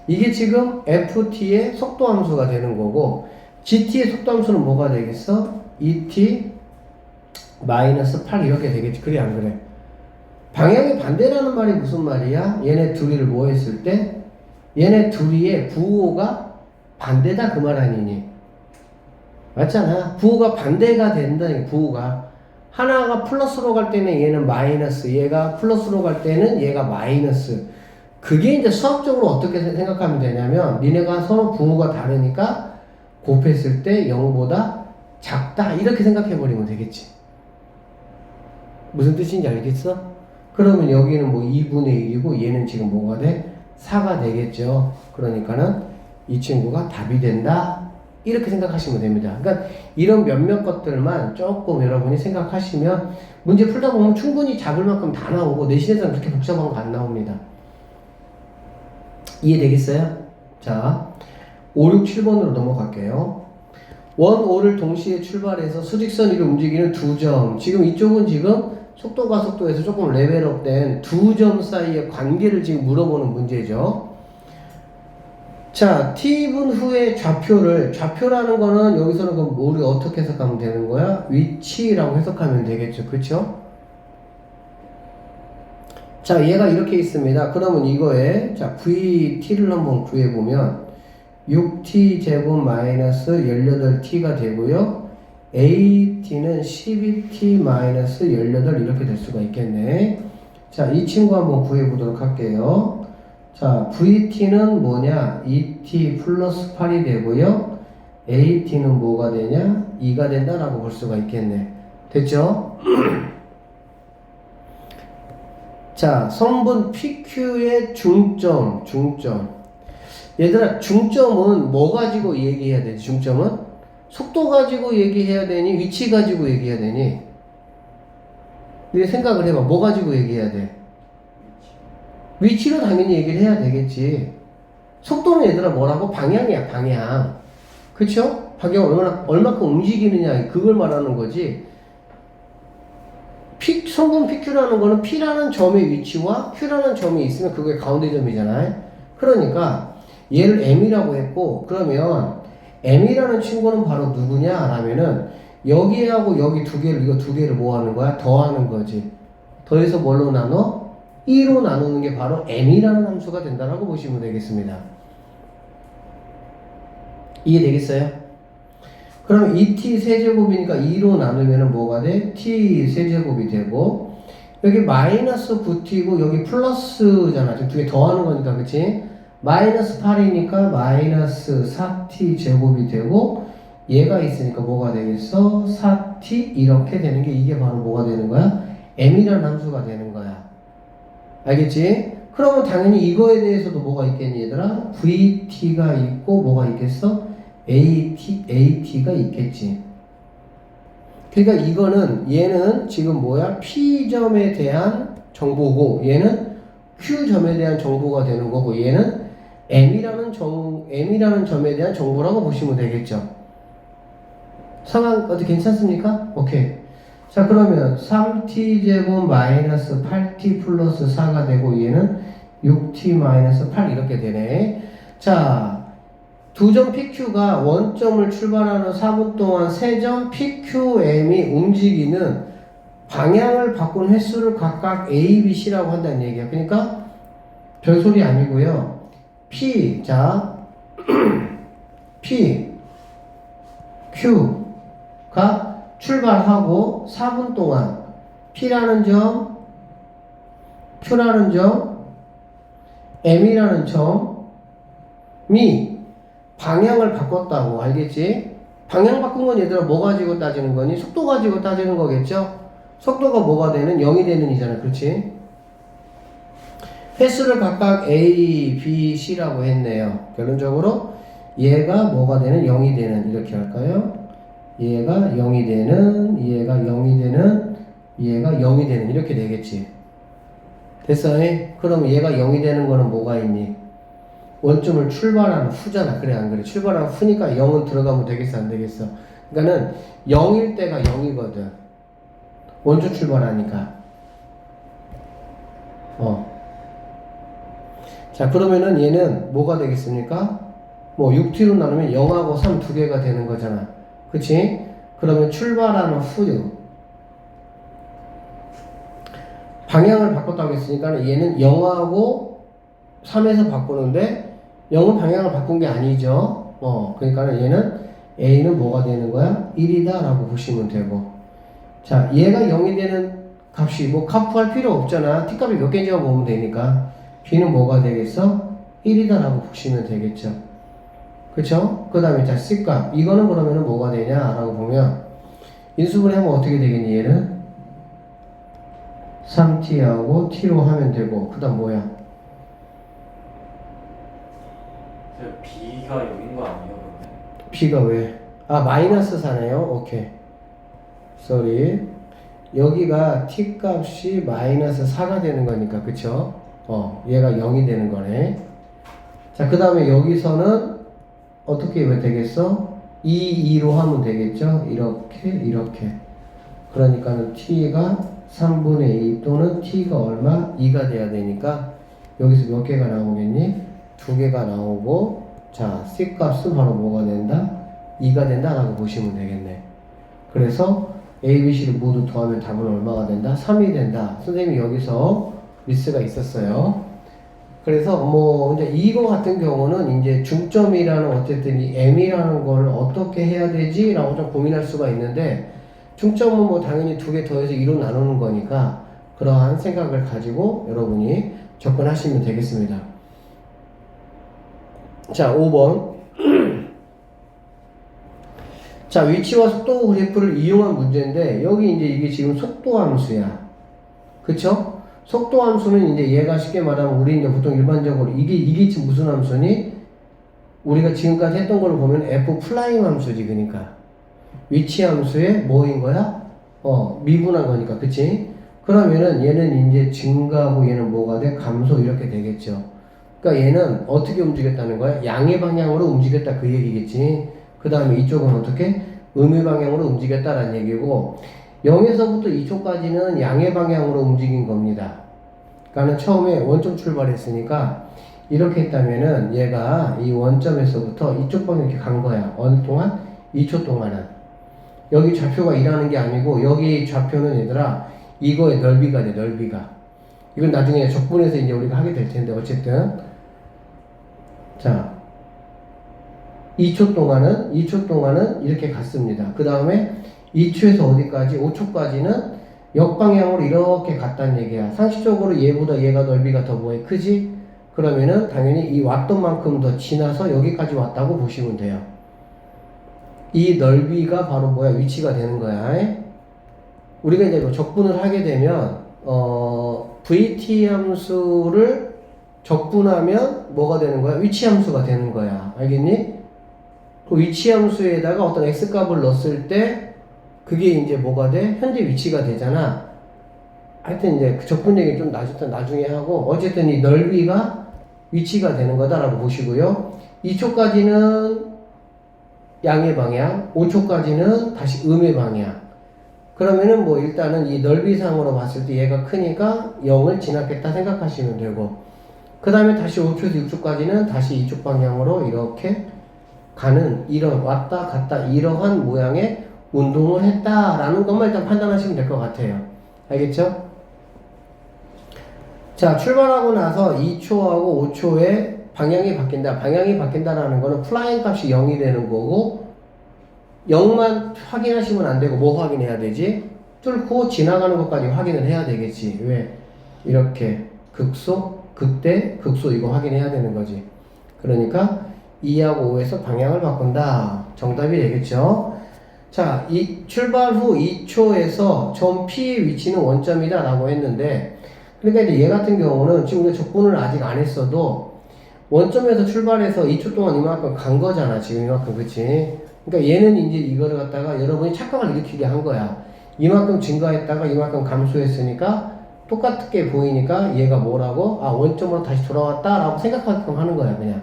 A: 이게 지금 ft의 속도함수가 되는 거고, gt의 속도함수는 뭐가 되겠어? 2t 마이너스 8 이렇게 되겠지. 그래 안 그래? 방향이 반대라는 말이 무슨 말이야? 얘네 둘이를 뭐 했을 때? 얘네 둘이의 부호가 반대다 그 말 아니니? 맞잖아. 부호가 반대가 된다니, 부호가. 하나가 플러스로 갈 때는 얘는 마이너스, 얘가 플러스로 갈 때는 얘가 마이너스. 그게 이제 수학적으로 어떻게 생각하면 되냐면, 니네가 서로 부호가 다르니까 곱했을 때 0보다 작다. 이렇게 생각해버리면 되겠지. 무슨 뜻인지 알겠어? 그러면 여기는 뭐 2분의 1이고 얘는 지금 뭐가 돼? 4가 되겠죠. 그러니까는 이 친구가 답이 된다. 이렇게 생각하시면 됩니다. 그러니까 이런 몇몇 것들만 조금 여러분이 생각하시면 문제 풀다 보면 충분히 잡을 만큼 다 나오고 내신에서는 그렇게 복잡한 거 안 나옵니다. 이해되겠어요? 자, 5, 6, 7번으로 넘어갈게요. 1, 5를 동시에 출발해서 수직선 위로 움직이는 두 점. 지금 이쪽은 지금 속도가 속도에서 조금 레벨업된 두 점 사이의 관계를 지금 물어보는 문제죠. 자, t분 후에 좌표라는 거는 여기서는 그럼 우리 어떻게 해석하면 되는 거야? 위치라고 해석하면 되겠죠. 그렇죠? 자, 얘가 이렇게 있습니다. 그러면 이거에 자, vt를 한번 구해보면 6t 제곱 마이너스 18t가 되고요. at는 12t 마이너스 18 이렇게 될 수가 있겠네. 자, 이 친구 한번 구해보도록 할게요. 자, vt는 뭐냐? 2t 플러스 8이 되고요. at는 뭐가 되냐? 2가 된다라고 볼 수가 있겠네. 됐죠? 자, 성분 PQ의 중점. 얘들아, 중점은 뭐 가지고 얘기해야 되지? 중점은? 속도 가지고 얘기해야 되니? 위치 가지고 얘기해야 되니? 네 생각을 해봐. 뭐 가지고 얘기해야 돼? 위치로 당연히 얘기를 해야 되겠지. 속도는 얘들아 뭐라고? 방향이야, 방향. 그쵸? 방향을 얼마큼 움직이느냐, 그걸 말하는 거지. 성분 PQ라는 거는 P라는 점의 위치와 Q라는 점이 있으면 그게 가운데 점이잖아요. 그러니까 얘를 M이라고 했고, 그러면 M이라는 친구는 바로 누구냐? 라면은 여기하고 여기 이거 두 개를 뭐 하는 거야? 더하는 거지. 더해서 뭘로 나눠? 2로 나누는 게 바로 M이라는 함수가 된다라고 보시면 되겠습니다. 이해되겠어요? 그러면 2t 세제곱이니까 2로 나누면 뭐가 돼? t 세제곱이 되고, 여기 마이너스 9t고 여기 플러스잖아. 지금 두 개 더하는 거니까, 그치? 마이너스 8이니까 마이너스 4t 제곱이 되고, 얘가 있으니까 뭐가 되겠어? 4t 이렇게 되는 게 이게 바로 뭐가 되는 거야? M이라는 함수가 되는 거야. 알겠지? 그러면 당연히 이거에 대해서도 뭐가 있겠니, 얘들아? VT가 있고 뭐가 있겠어? AT가 있겠지. 그러니까 이거는 얘는 지금 뭐야? P점에 대한 정보고 얘는 Q점에 대한 정보가 되는 거고 얘는 M이라는 점에 대한 정보라고 보시면 되겠죠. 상황 어떻게 괜찮습니까? 오케이. 자, 그러면 3t 제곱 마이너스 8t 플러스 4가 되고 얘는 6t 마이너스 8 이렇게 되네. 자, 두 점 PQ가 원점을 출발하는 4분 동안 세 점 PQM이 움직이는 방향을 바꾼 횟수를 각각 A, B, C라고 한다는 얘기야. 그러니까 별소리 아니고요. P, 자, P, Q가 출발하고 4분 동안 P라는 점, Q라는 점, M이라는 점이 방향을 바꿨다고. 알겠지? 방향 바꾼 건 얘들아 뭐 가지고 따지는 거니? 속도 가지고 따지는 거겠죠? 속도가 뭐가 되는? 0이 되는 이잖아. 그렇지? 횟수를 각각 A, B, C라고 했네요. 결론적으로 얘가 뭐가 되는? 0이 되는. 이렇게 할까요? 얘가 0이 되는, 얘가 0이 되는, 얘가 0이 되는 이렇게 되겠지. 됐어? 그럼 얘가 0이 되는 거는 뭐가 있니? 원점을 출발하는 후잖아. 그래 안 그래? 출발하는 후니까 0은 들어가면 되겠어 안 되겠어? 그러니까는 0일 때가 0이거든. 원점 출발하니까. 자 그러면은 얘는 뭐가 되겠습니까? 뭐 6t로 나누면 0하고 3 두 개가 되는 거잖아. 그치? 그러면 출발하는 후 방향을 바꿨다고 했으니까 얘는 0하고 3에서 바꾸는데 0은 방향을 바꾼 게 아니죠. 그러니까 얘는 A는 뭐가 되는 거야? 1이다 라고 보시면 되고. 자, 얘가 0이 되는 값이 뭐 값구할 필요 없잖아. t값이 몇 개인지만 보면 되니까. B는 뭐가 되겠어? 1이다 라고 보시면 되겠죠. 그쵸? 그 다음에 자, C값. 이거는 그러면은 뭐가 되냐? 라고 보면 인수분해하면 어떻게 되겠니? 얘는 3t하고 t로 하면 되고. 그 다음 뭐야?
B: B가 0인 거 아니에요? 그러면?
A: B가 왜? 아, 마이너스 4네요? 오케이. sorry. 여기가 t값이 마이너스 4가 되는 거니까, 그쵸? 얘가 0이 되는 거네. 자, 그 다음에 여기서는 어떻게 하면 되겠어? 2로 하면 되겠죠? 이렇게. 그러니까는 t가 3분의 2 또는 t가 얼마? 2가 돼야 되니까 여기서 몇 개가 나오겠니? 2개가 나오고 자, C값은 바로 뭐가 된다? 2가 된다 라고 보시면 되겠네. 그래서 A, B, C를 모두 더하면 답은 얼마가 된다? 3이 된다. 선생님이 여기서 미스가 있었어요. 그래서 뭐 이제 이거 같은 경우는 이제 중점이라는 어쨌든 이 M이라는 걸 어떻게 해야 되지? 라고 좀 고민할 수가 있는데 중점은 뭐 당연히 2개 더해서 2로 나누는 거니까 그러한 생각을 가지고 여러분이 접근하시면 되겠습니다. 자, 5번. 자, 위치와 속도 그래프를 이용한 문제인데 여기 이제 이게 지금 속도 함수야. 그쵸? 속도 함수는 이제 얘가 쉽게 말하면 우리 이제 보통 일반적으로 이게 지금 무슨 함수니? 우리가 지금까지 했던 걸 보면 F 플라임 함수지, 그러니까. 위치 함수의 뭐인 거야? 미분한 거니까, 그치? 그러면은 얘는 이제 증가하고 얘는 뭐가 돼? 감소 이렇게 되겠죠. 그러니까 얘는 어떻게 움직였다는 거야? 양의 방향으로 움직였다 그 얘기겠지. 그 다음에 이쪽은 어떻게? 음의 방향으로 움직였다라는 얘기고 0에서부터 2초까지는 양의 방향으로 움직인 겁니다. 그러니까 처음에 원점 출발했으니까 이렇게 했다면은 얘가 이 원점에서부터 이쪽 방향 이렇게 간 거야. 어느 동안? 2초 동안은. 여기 좌표가 2라는 게 아니고 여기 좌표는 얘들아 이거의 넓이가 돼, 넓이가. 이건 나중에 적분해서 이제 우리가 하게 될 텐데 어쨌든 자 2초 동안은 이렇게 갔습니다. 그 다음에 2초에서 어디까지? 5초까지는 역방향으로 이렇게 갔다는 얘기야. 상식적으로 얘보다 얘가 넓이가 더 뭐해? 크지? 그러면은 당연히 이 왔던 만큼 더 지나서 여기까지 왔다고 보시면 돼요. 이 넓이가 바로 뭐야? 위치가 되는 거야. 우리가 이제 적분을 하게 되면 VT 함수를 적분하면 뭐가 되는 거야? 위치 함수가 되는 거야. 알겠니? 그 위치 함수에다가 어떤 x값을 넣었을 때 그게 이제 뭐가 돼? 현재 위치가 되잖아. 하여튼 이제 그 적분 얘기 좀 나중에 하고 어쨌든 이 넓이가 위치가 되는 거다라고 보시고요. 2초까지는 양의 방향, 5초까지는 다시 음의 방향. 그러면은 뭐 일단은 이 넓이상으로 봤을 때 얘가 크니까 0을 지났겠다 생각하시면 되고 그 다음에 다시 5초에서 6초까지는 다시 이쪽 방향으로 이렇게 가는 이런 왔다 갔다 이러한 모양의 운동을 했다라는 것만 일단 판단하시면 될 것 같아요. 알겠죠? 자, 출발하고 나서 2초하고 5초에 방향이 바뀐다. 방향이 바뀐다라는 거는 플라잉 값이 0이 되는 거고 0만 확인하시면 안 되고 뭐 확인해야 되지? 뚫고 지나가는 것까지 확인을 해야 되겠지. 왜? 이렇게 극속, 극대, 극소 이거 확인해야 되는 거지. 그러니까 2하고 5에서 방향을 바꾼다. 정답이 되겠죠? 자, 이 출발 후 2초에서 점 P의 위치는 원점이다 라고 했는데 그러니까 이제 얘 같은 경우는 지금 우리가 적분을 아직 안 했어도 원점에서 출발해서 2초 동안 이만큼 간 거잖아. 지금 이만큼, 그치? 그러니까 얘는 이제 이거를 갖다가 여러분이 착각을 일으키게 한 거야. 이만큼 증가했다가 이만큼 감소했으니까 똑같게 보이니까 얘가 뭐라고? 아, 원점으로 다시 돌아왔다라고 생각하게끔 하는 거야, 그냥.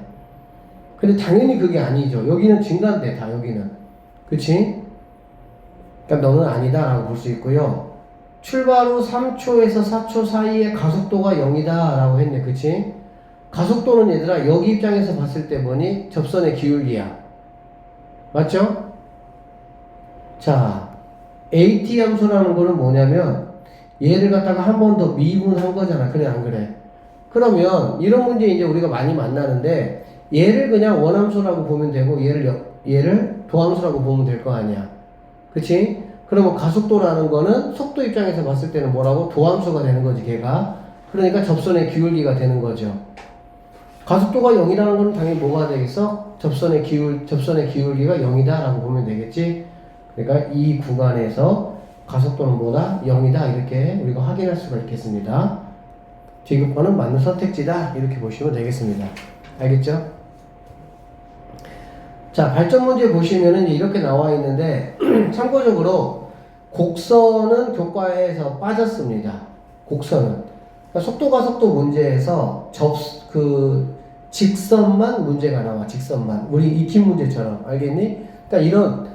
A: 근데 당연히 그게 아니죠. 여기는 증가인데, 다 여기는. 그치? 그러니까 너는 아니다라고 볼 수 있고요. 출발 후 3초에서 4초 사이에 가속도가 0이다 라고 했네. 그치? 가속도는 얘들아 여기 입장에서 봤을 때 뭐니? 접선의 기울기야. 맞죠? 자, AT 함수라는 거는 뭐냐면 얘를 갖다가 한 번 더 미분한 거잖아. 그래 안 그래? 그러면 이런 문제 이제 우리가 많이 만나는데 얘를 그냥 원함수라고 보면 되고 얘를 도함수라고 보면 될 거 아니야. 그치? 그러면 가속도라는 거는 속도 입장에서 봤을 때는 뭐라고? 도함수가 되는 거지, 걔가. 그러니까 접선의 기울기가 되는 거죠. 가속도가 0이라는 거는 당연히 뭐가 되겠어? 접선의 기울기가 0이다 라고 보면 되겠지? 그러니까 이 구간에서 가속도는 뭐다? 0이다. 이렇게 우리가 확인할 수가 있겠습니다. 지급권은 맞는 선택지다. 이렇게 보시면 되겠습니다. 알겠죠? 자, 발전 문제 보시면은 이렇게 나와 있는데, 참고적으로, 곡선은 교과에서 빠졌습니다. 곡선은. 그러니까 속도 문제에서 직선만 문제가 나와, 직선만. 우리 익힌 문제처럼. 알겠니? 그러니까 이런,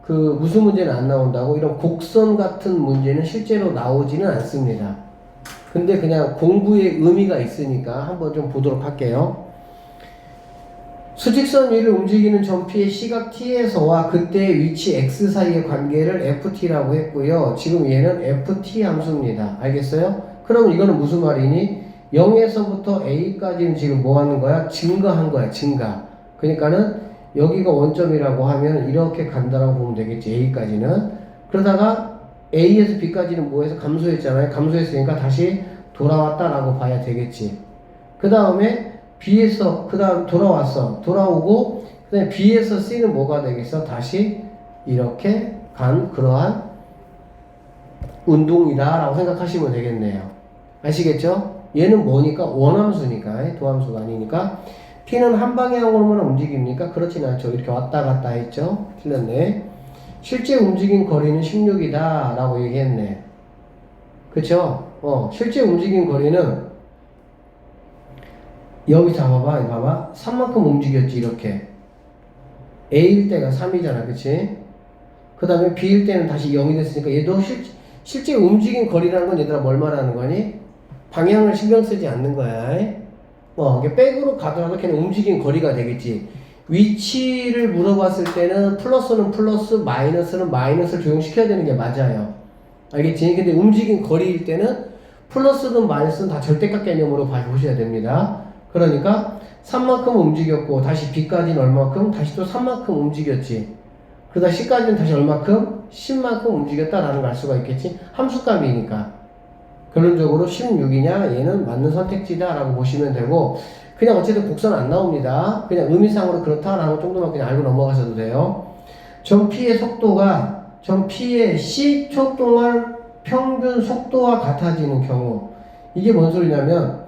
A: 무슨 문제는 안 나온다고? 이런 곡선 같은 문제는 실제로 나오지는 않습니다. 근데 그냥 공부의 의미가 있으니까 한번 좀 보도록 할게요. 수직선 위를 움직이는 점피의 시각 t에서와 그때의 위치 x 사이의 관계를 ft라고 했고요. 지금 얘는 ft 함수입니다. 알겠어요? 그럼 이거는 무슨 말이니? 0에서부터 a까지는 지금 뭐 하는 거야? 증가한 거야, 증가. 그러니까는 여기가 원점이라고 하면 이렇게 간다라고 보면 되겠지, a까지는. 그러다가 a에서 b까지는 뭐해서 감소했잖아요. 감소했으니까 다시 돌아왔다라고 봐야 되겠지. 그 다음에 B에서 그 다음 돌아오고 그 다음에 B에서 C는 뭐가 되겠어? 다시 이렇게 간 그러한 운동이다 라고 생각하시면 되겠네요. 아시겠죠? 얘는 뭐니까? 원함수니까, 도함수가 아니니까. T는 한 방향으로만 움직입니까? 그렇진 않죠. 이렇게 왔다 갔다 했죠? 틀렸네. 실제 움직인 거리는 16이다 라고 얘기했네. 그쵸? 실제 움직인 거리는 여기 잡아봐, 이거 봐봐. 3만큼 움직였지, 이렇게. A일 때가 3이잖아, 그치? 그 다음에 B일 때는 다시 0이 됐으니까 얘도 실제 움직인 거리라는 건 얘들아 뭘 말하는 거니? 방향을 신경 쓰지 않는 거야. 이게 백으로 가더라도 걔는 움직인 거리가 되겠지. 위치를 물어봤을 때는 플러스는 플러스, 마이너스는 마이너스를 적용시켜야 되는 게 맞아요. 알겠지? 근데 움직인 거리일 때는 플러스든 마이너스든 다 절대값 개념으로 보셔야 됩니다. 그러니까 3만큼 움직였고 다시 B까지는 얼마큼? 다시 또 3만큼 움직였지. 그러다 C까지는 다시 얼마큼? 10만큼 움직였다라는 걸 알 수가 있겠지. 함수값이니까. 결론적으로 16이냐 얘는 맞는 선택지다 라고 보시면 되고, 그냥 어쨌든 곡선 안 나옵니다. 그냥 의미상으로 그렇다라는 정도만 그냥 알고 넘어가셔도 돼요. 점 P의 속도가 점 P의 C초 동안 평균 속도와 같아지는 경우, 이게 뭔 소리냐면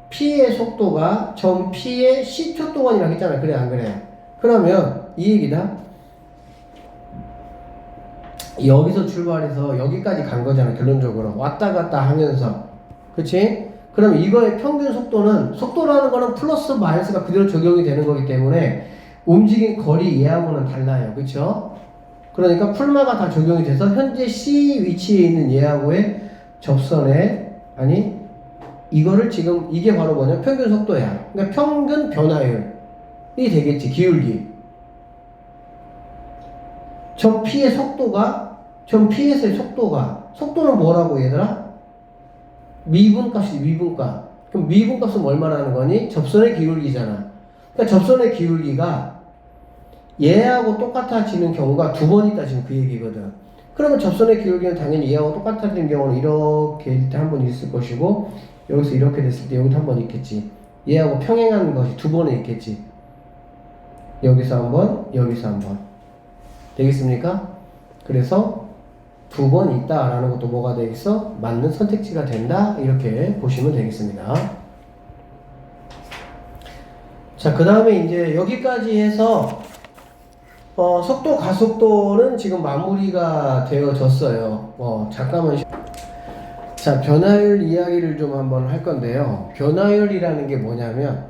A: P의 속도가 점 P의 C초 동안이라고 했잖아요. 그래 안 그래? 그러면 이 얘기다. 여기서 출발해서 여기까지 간 거잖아. 결론적으로 왔다 갔다 하면서, 그치? 그럼 이거의 평균 속도라는 거는 플러스 마이너스가 그대로 적용이 되는 거기 때문에 움직인 거리 얘하고는 달라요. 그쵸? 그러니까 풀마가 다 적용이 돼서 현재 C 위치에 있는 얘하고의 접선에, 이거를 지금 이게 바로 뭐냐? 평균 속도야. 그러니까 평균 변화율이 되겠지. 기울기. 점 P의 속도가, 점 P에서의 속도는 뭐라고 얘들아? 미분값이지, 미분값. 그럼 미분값은 뭘 말하는 거니? 접선의 기울기잖아. 그러니까 접선의 기울기가 얘하고 똑같아지는 경우가 두 번 있다, 지금 그 얘기거든. 그러면 접선의 기울기는 당연히 얘하고 똑같아지는 경우는 이렇게 한 번 있을 것이고, 여기서 이렇게 됐을 때 여기도 한 번 있겠지. 얘하고 평행하는 것이 두 번에 있겠지. 여기서 한 번, 여기서 한 번. 되겠습니까? 그래서 두 번 있다라는 것도 뭐가 되겠어? 맞는 선택지가 된다. 이렇게 보시면 되겠습니다. 자, 그 다음에 이제 여기까지 해서 속도 가속도는 지금 마무리가 되어졌어요. 잠깐만. 자, 변화율 이야기를 좀 한번 할 건데요. 변화율이라는 게 뭐냐면,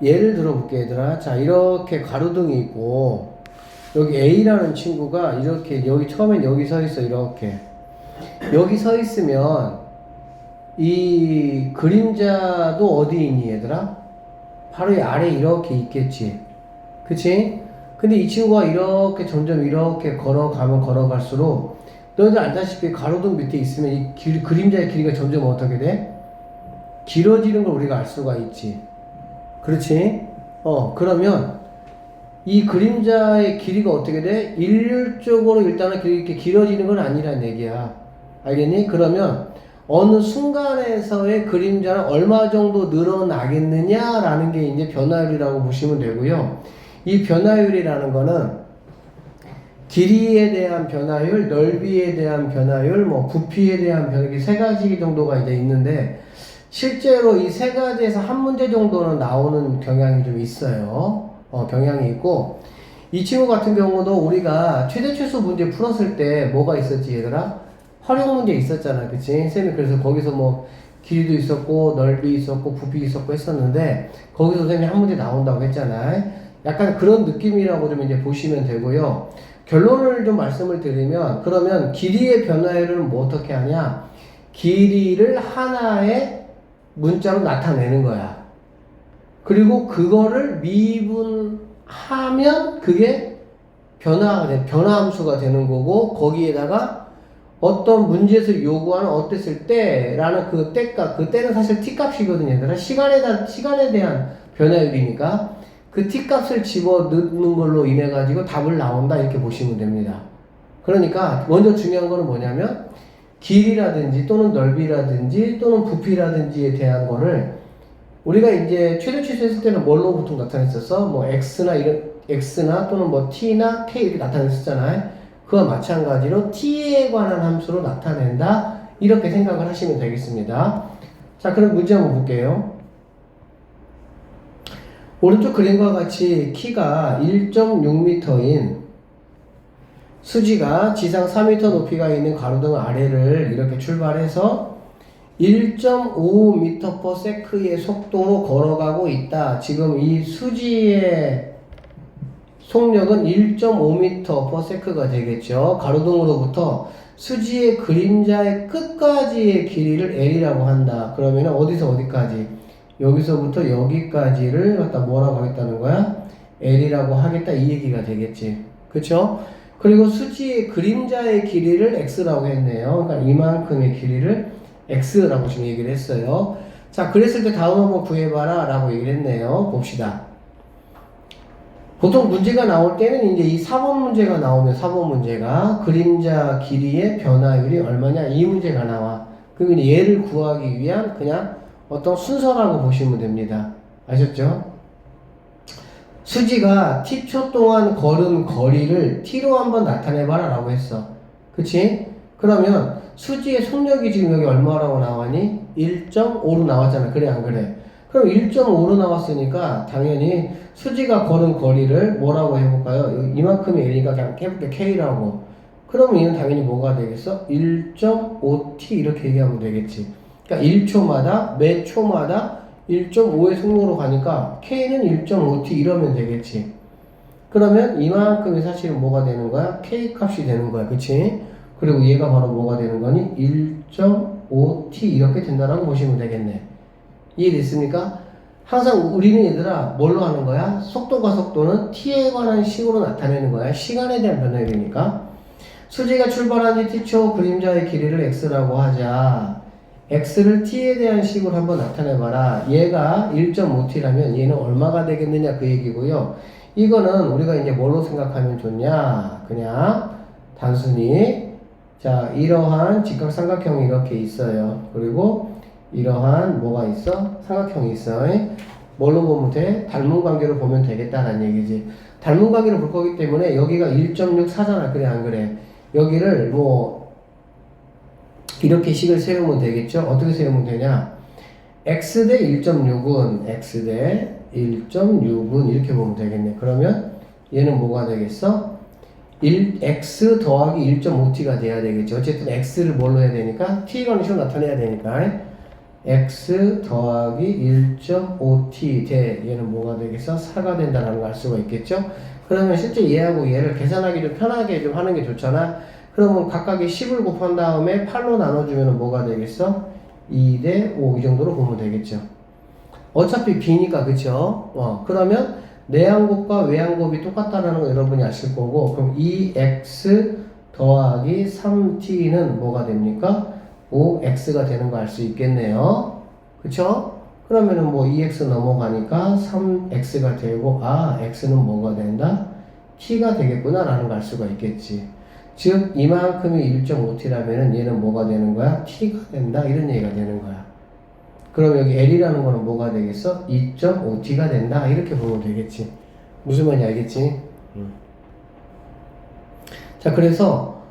A: 예를 들어 볼게, 얘들아. 자, 이렇게 가로등이 있고, 여기 A라는 친구가 이렇게, 여기 처음엔 여기 서 있어, 이렇게. 여기 서 있으면, 이 그림자도 어디 있니, 얘들아? 바로 이 아래 이렇게 있겠지. 그치? 근데 이 친구가 이렇게 점점 이렇게 걸어가면 걸어갈수록, 너희들 알다시피 가로등 밑에 있으면 이 그림자의 길이가 점점 어떻게 돼? 길어지는 걸 우리가 알 수가 있지. 그렇지? 그러면 이 그림자의 길이가 어떻게 돼? 일률적으로 일단은 이렇게 길어지는 건 아니란 얘기야. 알겠니? 그러면 어느 순간에서의 그림자는 얼마 정도 늘어나겠느냐라는 게 이제 변화율이라고 보시면 되고요. 이 변화율이라는 거는 길이에 대한 변화율, 넓이에 대한 변화율, 뭐 부피에 대한 변화율, 이렇게 세 가지 정도가 이제 있는데, 실제로 이 세 가지에서 한 문제 정도는 나오는 경향이 좀 있어요. 경향이 있고, 이 친구 같은 경우도 우리가 최대 최소 문제 풀었을 때 뭐가 있었지, 얘들아? 활용 문제 있었잖아, 그치? 쌤이 그래서 거기서 뭐 길이도 있었고 넓이 있었고 부피 있었고 했었는데, 거기서 쌤이 한 문제 나온다고 했잖아. 약간 그런 느낌이라고 좀 이제 보시면 되고요. 결론을 좀 말씀을 드리면, 그러면 길이의 변화율을 뭐 어떻게 하냐? 길이를 하나의 문자로 나타내는 거야. 그리고 그거를 미분하면 그게 변화함수가 되는 거고, 거기에다가 어떤 문제에서 요구하는 어땠을 때라는 그 때값, 그 때는 사실 t값이거든요, 얘들아. 시간에 대한 변화율이니까 그 t값을 집어넣는 걸로 인해 가지고 답을 나온다, 이렇게 보시면 됩니다. 그러니까 먼저 중요한 거는 뭐냐면, 길이라든지 또는 넓이라든지 또는 부피라든지에 대한 거를 우리가 이제 최대 최소했을 때는 뭘로 보통 나타냈었어? 뭐 x나 또는 뭐 t나 k 이렇게 나타냈었잖아요. 그와 마찬가지로 t에 관한 함수로 나타낸다, 이렇게 생각을 하시면 되겠습니다. 자, 그럼 문제 한번 볼게요. 오른쪽 그림과 같이 키가 1.6m인 수지가 지상 4m 높이가 있는 가로등 아래를 이렇게 출발해서 1.5m/s의 속도로 걸어가고 있다. 지금 이 수지의 속력은 1.5m/s가 되겠죠. 가로등으로부터 수지의 그림자의 끝까지의 길이를 L이라고 한다. 그러면 어디서 어디까지? 여기서부터 여기까지를 갖다 뭐라고 하겠다는 거야? L이라고 하겠다, 이 얘기가 되겠지. 그쵸? 그리고 수지의 그림자의 길이를 X라고 했네요. 그러니까 이만큼의 길이를 X라고 지금 얘기를 했어요. 자, 그랬을 때 다음 한번 구해봐라 라고 얘기를 했네요. 봅시다. 보통 문제가 나올 때는 이제 이 4번 문제가 나오면 4번 문제가 그림자 길이의 변화율이 얼마냐, 이 문제가 나와. 그러면 얘를 구하기 위한 그냥 어떤 순서라고 보시면 됩니다. 아셨죠? 수지가 t초 동안 걸은 거리를 t로 한번 나타내봐라 라고 했어. 그치? 그러면 수지의 속력이 지금 여기 얼마라고 나왔니? 1.5로 나왔잖아. 그래 안 그래? 그럼 1.5로 나왔으니까 당연히 수지가 걸은 거리를 뭐라고 해볼까요? 이만큼이 L이니까 그냥 해볼게, K라고. 그러면 얘는 당연히 뭐가 되겠어? 1.5t 이렇게 얘기하면 되겠지. 그러니까 1초마다 매 초마다 1.5의 속력으로 가니까 K는 1.5t 이러면 되겠지. 그러면 이만큼이 사실은 뭐가 되는 거야? K 값이 되는 거야. 그치? 그리고 얘가 바로 뭐가 되는 거니? 1.5t 이렇게 된다라고 보시면 되겠네. 이해됐습니까? 항상 우리는 얘들아 뭘로 하는 거야? 속도가 속도는 t에 관한 식으로 나타내는 거야. 시간에 대한 변화율이니까. 수지가 출발한 뒤 t초 그림자의 길이를 x라고 하자. x를 t에 대한 식으로 한번 나타내봐라. 얘가 1.5t라면 얘는 얼마가 되겠느냐, 그 얘기고요. 이거는 우리가 이제 뭘로 생각하면 좋냐? 그냥 단순히 자, 이러한 직각삼각형이 이렇게 있어요. 그리고 이러한 뭐가 있어? 삼각형이 있어. 뭘로 보면 돼? 닮은 관계로 보면 되겠다는 얘기지. 닮은 관계로 볼 거기 때문에 여기가 1.64잖아. 그래 안 그래? 여기를 뭐 이렇게 식을 세우면 되겠죠? 어떻게 세우면 되냐? x 대 1.6은 x 대 1.6은 이렇게 보면 되겠네. 그러면 얘는 뭐가 되겠어? x 더하기 1.5t가 돼야 되겠죠. 어쨌든 x를 뭘로 해야 되니까 t건식으로 나타내야 되니까 x 더하기 1.5t 대 얘는 뭐가 되겠어? 4가 된다는 걸 알 수가 있겠죠. 그러면 실제 얘하고 얘를 계산하기 좀 편하게 좀 하는 게 좋잖아. 그러면 각각의 10을 곱한 다음에 8로 나눠주면 뭐가 되겠어? 2 대 5 이 정도로 보면 되겠죠. 어차피 b니까 그쵸? 그러면 내항곱과 외항곱이 똑같다라는 거 여러분이 아실 거고, 그럼 2x 더하기 3t는 뭐가 됩니까? 5x가 되는 거 알 수 있겠네요. 그쵸? 그러면은 뭐 2x 넘어가니까 3x가 되고, x는 뭐가 된다? t가 되겠구나 라는 걸 알 수가 있겠지. 즉 이만큼이 1.5t라면은 얘는 뭐가 되는 거야? t가 된다 이런 얘기가 되는 거야. 그럼 여기 L이라는 거는 뭐가 되겠어? 2.5t가 된다 이렇게 보면 되겠지. 무슨 말인지 알겠지? 자, 그래서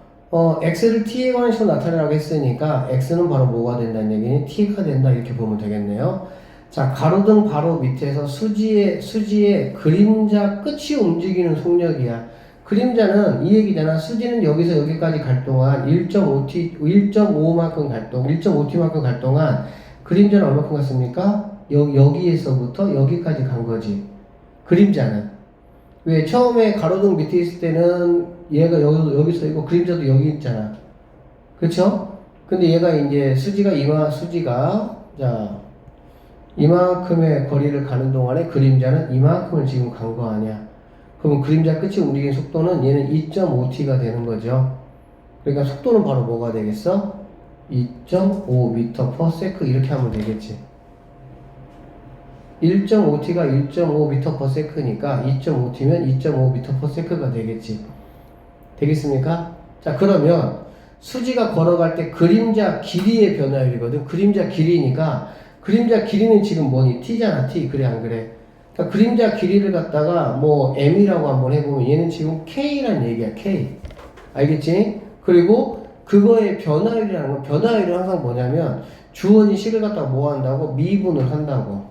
A: x를 t에 관한 식으로 나타내라고 했으니까 x는 바로 뭐가 된다는 얘기니? t가 된다 이렇게 보면 되겠네요. 자, 가로등 바로 밑에서 수지의 그림자 끝이 움직이는 속력이야. 그림자는 이 얘기잖아. 수지는 여기서 여기까지 갈 동안 1.5만큼 갈 동안, 1.5t만큼 갈 동안 그림자는 얼마큼 갔습니까? 여기에서부터 여기까지 간 거지. 그림자는. 왜 처음에 가로등 밑에 있을 때는 얘가 여기서 있고 그림자도 여기 있잖아. 그쵸? 근데 얘가 이제 수지가 자 이만큼의 거리를 가는 동안에 그림자는 이만큼을 지금 간 거 아니야. 그러면 그림자 끝이 움직이는 속도는 얘는 2.5t가 되는 거죠. 그러니까 속도는 바로 뭐가 되겠어? 2.5m/s 이렇게 하면 되겠지. 1.5t가 1.5m/s니까 2.5t면 2.5m/s가 되겠지. 되겠습니까? 자, 그러면 수지가 걸어갈 때 그림자 길이의 변화율이거든. 그림자 길이니까 그림자 길이는 지금 뭐니? t잖아. t. 그래 안 그래? 그러니까 그림자 길이를 갖다가 뭐 m이라고 한번 해보면 얘는 지금 k란 얘기야. k. 알겠지? 그리고 그거의 변화율이라는 건, 변화율은 항상 뭐냐면 주어진 식을 갖다가 뭐 한다고? 미분을 한다고.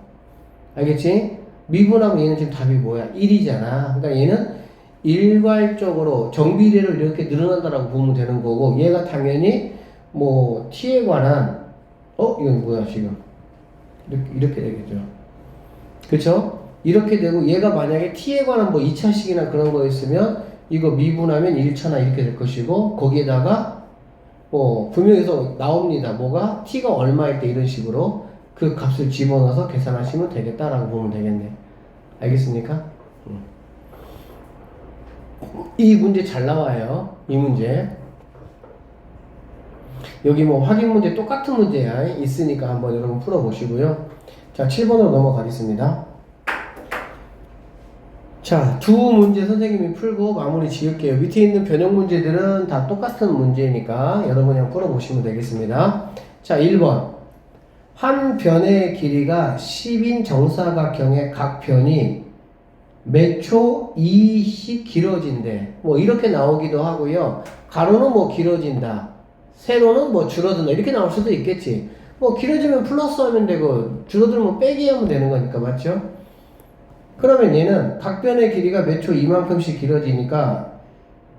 A: 알겠지? 미분하면 얘는 지금 답이 뭐야? 1이잖아. 그러니까 얘는 일괄적으로 정비례로 이렇게 늘어난다라고 보면 되는 거고, 얘가 당연히 뭐 t에 관한 이건 뭐야 지금? 이렇게 되겠죠. 그쵸? 이렇게 되고, 얘가 만약에 t에 관한 뭐 2차식이나 그런 거 있으면 이거 미분하면 1차나 이렇게 될 것이고, 거기에다가 분명해서 나옵니다. 뭐가? t가 얼마일 때 이런 식으로 그 값을 집어넣어서 계산하시면 되겠다라고 보면 되겠네. 알겠습니까? 이 문제 잘 나와요. 이 문제. 여기 뭐 확인 문제 똑같은 문제야. 있으니까 한번 여러분 풀어보시고요. 자, 7번으로 넘어가겠습니다. 자, 두 문제 선생님이 풀고 마무리 지을게요. 밑에 있는 변형 문제들은 다 똑같은 문제니까 여러분이 한번 풀어보시면 되겠습니다. 자, 1번. 한 변의 길이가 10인 정사각형의 각 변이 몇 초 2씩 길어진대. 뭐 이렇게 나오기도 하고요. 가로는 뭐 길어진다. 세로는 뭐 줄어든다. 이렇게 나올 수도 있겠지. 뭐 길어지면 플러스 하면 되고 줄어들면 빼기 하면 되는 거니까. 맞죠? 그러면 얘는 각 변의 길이가 몇 초 이만큼씩 길어지니까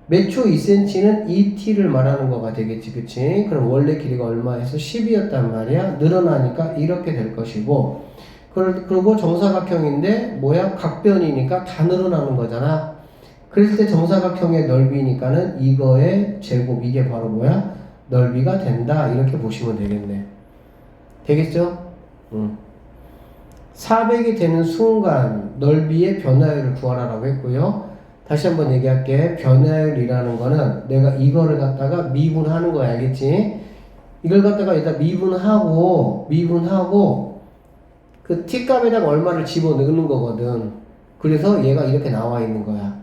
A: 몇 초 2cm는 2t를 말하는 거가 되겠지. 그치? 그럼 원래 길이가 얼마에서 10이었단 말이야. 늘어나니까 이렇게 될 것이고, 그리고 정사각형인데 뭐야? 각변이니까 다 늘어나는 거잖아. 그랬을 때 정사각형의 넓이니까는 이거의 제곱, 이게 바로 뭐야? 넓이가 된다. 이렇게 보시면 되겠네. 되겠죠? 400이 되는 순간 넓이의 변화율을 구하라라고 했고요. 다시 한번 얘기할게. 변화율이라는 거는 내가 이거를 갖다가 미분하는 거야. 알겠지? 이걸 갖다가 일단 미분하고 그 t값에다가 얼마를 집어넣는 거거든. 그래서 얘가 이렇게 나와 있는 거야.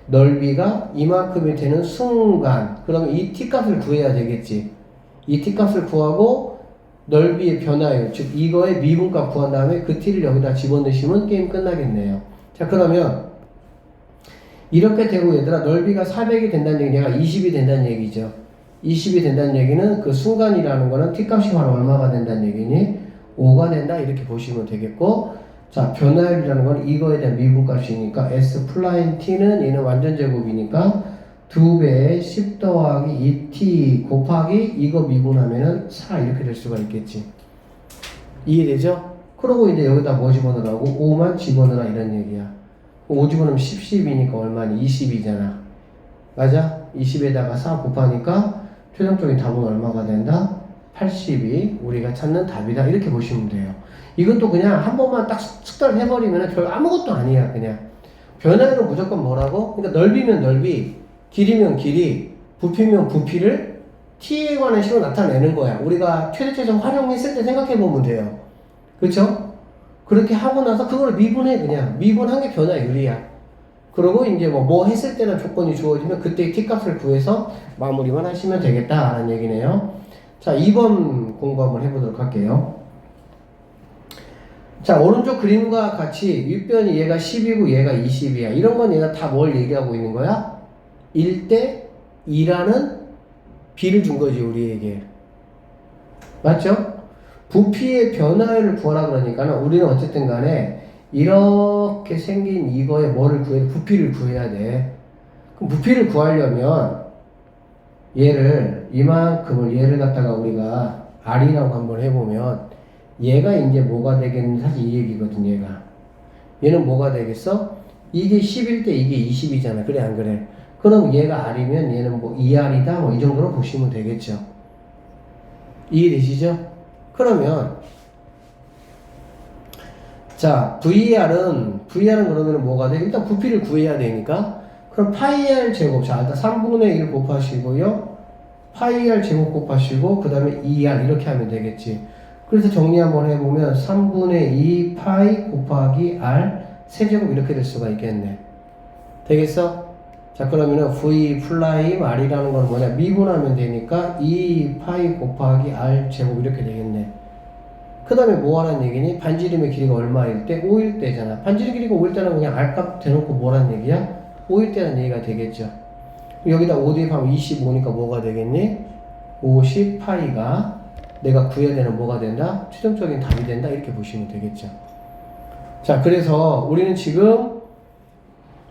A: 넓이가 이만큼이 되는 순간. 그러면 이 t값을 구해야 되겠지. 이 t값을 구하고 넓이의 변화율, 즉 이거의 미분값 구한 다음에 그 t를 여기다 집어넣으시면 게임 끝나겠네요. 자, 그러면 이렇게 되고 얘들아, 넓이가 400이 된다는 얘기는 얘가 20이 된다는 얘기죠. 20이 된다는 얘기는 그 순간이라는 거는 t값이 바로 얼마가 된다는 얘기니? 5가 된다 이렇게 보시면 되겠고, 자, 변화율이라는 건 이거에 대한 미분값이니까 S 플라인 T는 얘는 완전 제곱이니까 2배 10 더하기 2T 곱하기 이거 미분하면은 4 이렇게 될 수가 있겠지. 이해되죠? 그러고 이제 여기다 뭐 집어넣으라고? 5만 집어넣으라 이런 얘기야. 5 집어넣으면 10이니까 얼마니? 20이잖아. 맞아? 20에다가 4 곱하니까 최종적인 답은 얼마가 된다? 80이 우리가 찾는 답이다. 이렇게 보시면 돼요. 이것도 그냥 한 번만 딱 숙달을 해버리면 별 아무것도 아니야. 그냥 변화율은 무조건 뭐라고? 그러니까 넓이면 넓이, 길이면 길이, 부피면 부피를 t에 관한 식으로 나타내는 거야. 우리가 최대 최소 활용했을 때 생각해 보면 돼요. 그렇죠? 그렇게 하고 나서 그걸 미분해. 그냥 미분한 게 변화율이야. 그리고 이제 뭐 했을 때는 조건이 주어지면 그때 t값을 구해서 마무리만 하시면 되겠다라는 얘기네요. 자, 2번 공부 한번 해보도록 할게요. 자, 오른쪽 그림과 같이 윗변이 얘가 10이고 얘가 20이야. 이런 건 얘가 다 뭘 얘기하고 있는 거야? 1대 2라는 비를 준 거지, 우리에게. 맞죠? 부피의 변화율을 구하라 그러니까 우리는 어쨌든 간에 이렇게 생긴 이거에 뭐를 구해? 부피를 구해야 돼. 그럼 부피를 구하려면 얘를 이만큼을 얘를 갖다가 우리가 R이라고 한번 해보면 얘가 이제 뭐가 되겠는 사실 이 얘기거든. 얘는 뭐가 되겠어? 이게 10일 때 이게 20이잖아. 그래 안 그래? 그럼 얘가 R이면 얘는 뭐 2R이다 뭐 이 정도로 보시면 되겠죠. 이해되시죠? 그러면 자 VR은 그러면 뭐가 돼? 일단 부피를 구해야 되니까 그럼 파이 R 제곱 자 일단 3분의 1 곱하시고요 파이 R 제곱 곱하시고 그 다음에 2R 이렇게 하면 되겠지. 그래서 정리 한번 해보면 3분의 2 파이 곱하기 R 세제곱 이렇게 될 수가 있겠네. 되겠어? 자 그러면은 V 플라임 R이라는 건 뭐냐 미분하면 되니까 2 파이 곱하기 R 제곱 이렇게 되겠네. 그 다음에 뭐 하라는 얘기니? 반지름의 길이가 얼마일 때? 5일 때잖아. 반지름 길이가 5일 때는 그냥 R값 대놓고 뭐라는 얘기야? 5일 때라는 얘기가 되겠죠. 여기다 5 대입하면 25니까 뭐가 되겠니? 50 파이가 내가 구해야 되는 뭐가 된다? 최종적인 답이 된다. 이렇게 보시면 되겠죠. 자, 그래서 우리는 지금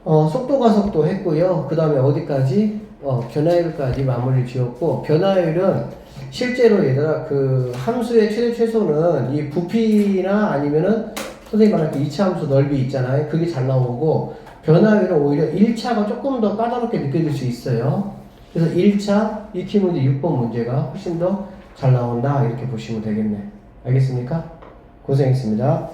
A: 속도가 속도 했고요. 그 다음에 어디까지? 변화율까지 마무리를 지었고, 변화율은 실제로 얘들아 그 함수의 최대 최소는 이 부피나 아니면은 선생님 말한 그 2차 함수 넓이 있잖아요. 그게 잘 나오고, 변화율은 오히려 1차가 조금 더 까다롭게 느껴질 수 있어요. 그래서 1차 익히 문제 6번 문제가 훨씬 더 잘 나온다. 이렇게 보시면 되겠네. 알겠습니까? 고생했습니다.